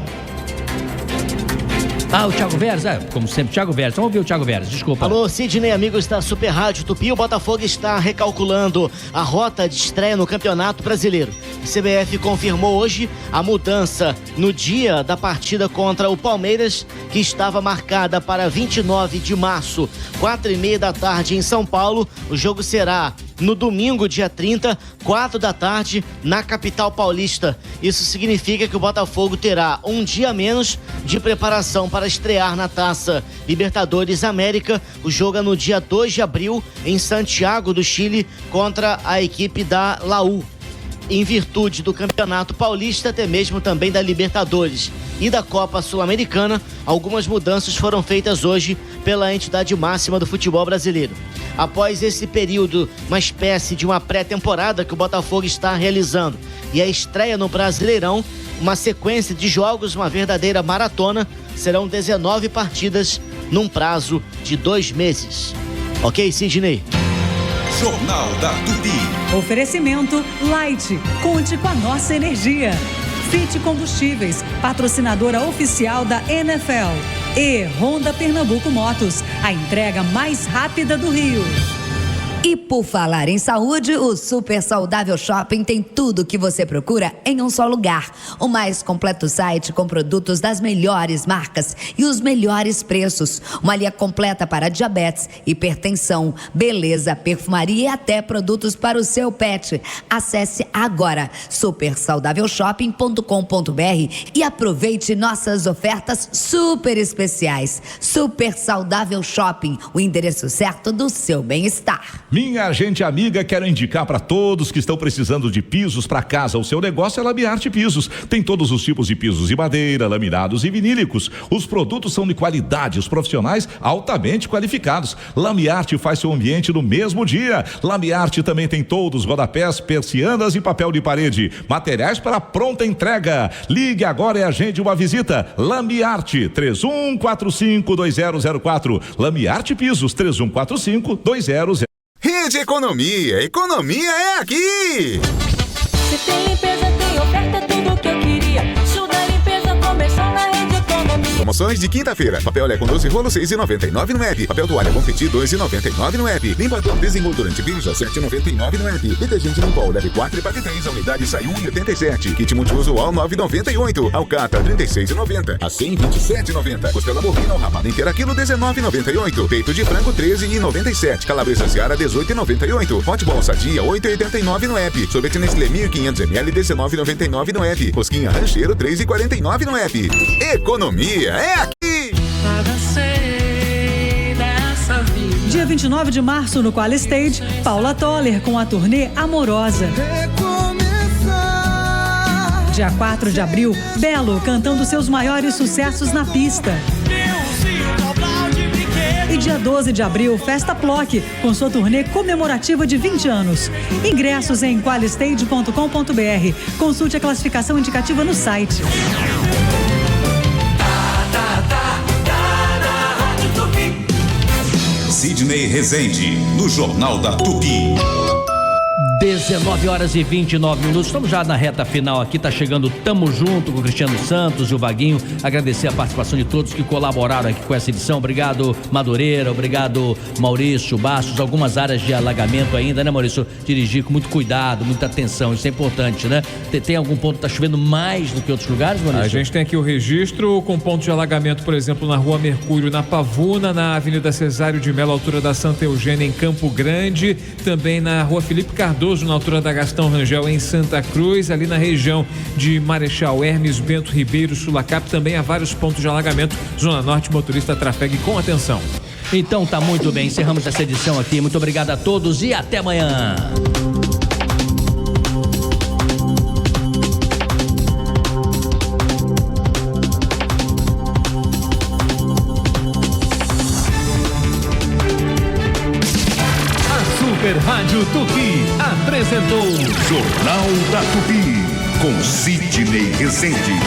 O Thiago Veras, como sempre, Thiago Veras. Vamos ouvir o Thiago Veras, desculpa. Alô, Sidney, amigos da Super Rádio Tupi. O Botafogo está recalculando a rota de estreia no Campeonato Brasileiro. O CBF confirmou hoje a mudança no dia da partida contra o Palmeiras, que estava marcada para 29 de março, 4h30 da tarde em São Paulo. O jogo será no domingo, dia 30, 4 da tarde, na capital paulista. Isso significa que o Botafogo terá um dia a menos de preparação para estrear na Taça Libertadores América. O jogo é no dia 2 de abril, em Santiago do Chile, contra a equipe da Laú. Em virtude do Campeonato Paulista, até mesmo também da Libertadores e da Copa Sul-Americana, algumas mudanças foram feitas hoje pela entidade máxima do futebol brasileiro. Após esse período, uma espécie de uma pré-temporada que o Botafogo está realizando e a estreia no Brasileirão, uma sequência de jogos, uma verdadeira maratona, serão 19 partidas num prazo de 2 meses. Ok, Sidney? Jornal da Tupi. Oferecimento Light. Conte com a nossa energia. Fit Combustíveis, patrocinadora oficial da NFL. E Honda Pernambuco Motos, a entrega mais rápida do Rio. E por falar em saúde, o Super Saudável Shopping tem tudo o que você procura em um só lugar. O mais completo site com produtos das melhores marcas e os melhores preços. Uma linha completa para diabetes, hipertensão, beleza, perfumaria e até produtos para o seu pet. Acesse agora supersaudávelshop.com.br e aproveite nossas ofertas super especiais. Super Saudável Shopping, o endereço certo do seu bem-estar. Minha gente amiga, quero indicar para todos que estão precisando de pisos para casa ou seu negócio, é Lamiarte Pisos. Tem todos os tipos de pisos de madeira, laminados e vinílicos. Os produtos são de qualidade, os profissionais altamente qualificados. Lamiarte faz seu ambiente no mesmo dia. Lamiarte também tem todos os rodapés, persianas e papel de parede. Materiais para pronta entrega. Ligue agora e agende uma visita. Lamiarte 31452004. Lamiarte Pisos 31452004. Rede Economia, economia é aqui! Se tem limpeza, tem oferta, tudo que eu queria. Show da limpeza começou na Rede Economia. Promoções de quinta-feira. Papel Olé com 12 rolos, 6,99 no app. Papel toalha Confetti, 2,99 no app. Limpador desenmoldurante Virja, 7,99 no app. Detergente Limpol, leve 4 e pague 3. A unidade sai 1,87. Kit multiusual, 9,98. Alcatra, 36,90. A 127,90. Costela bovina ou rabada inteira, quilo, 19,98. Peito de frango, 13,97. Calabresa Seara, 18,98. Hot Ball Sadia, 8,89 no app. Sorvete Nestlé 1.500 ml, 19,99 no app. Rosquinha Rancheiro, 3,49 no app. Economia é aqui! Dia 29 de março, no Qual Stage, Paula Toller com a turnê Amorosa. Dia 4 de abril, Belo cantando seus maiores sucessos na pista. E dia 12 de abril, Festa Plock, com sua turnê comemorativa de 20 anos. Ingressos em qualistage.com.br. Consulte a classificação indicativa no site. Sidney Rezende, no Jornal da Tupi. 19 horas e 29 minutos, estamos já na reta final aqui, tá chegando Tamo Junto com o Cristiano Santos e o Vaguinho. Agradecer a participação de todos que colaboraram aqui com essa edição. Obrigado, Madureira, obrigado, Maurício Bastos. Algumas áreas de alagamento ainda, né, Maurício? Dirigir com muito cuidado, muita atenção, isso é importante, né? Tem algum ponto que tá chovendo mais do que outros lugares, Maurício? A gente tem aqui o registro com ponto de alagamento, por exemplo, na Rua Mercúrio, na Pavuna, na Avenida Cesário de Melo, altura da Santa Eugênia, em Campo Grande, também na Rua Felipe Cardoso, na altura da Gastão Rangel, em Santa Cruz, ali na região de Marechal Hermes, Bento Ribeiro, Sulacap, também há vários pontos de alagamento. Zona Norte, motorista trafegue com atenção. Então tá muito bem, encerramos essa edição aqui. Muito obrigado a todos e até amanhã. Rádio Tupi apresentou Jornal da Tupi com Sidney Rezende.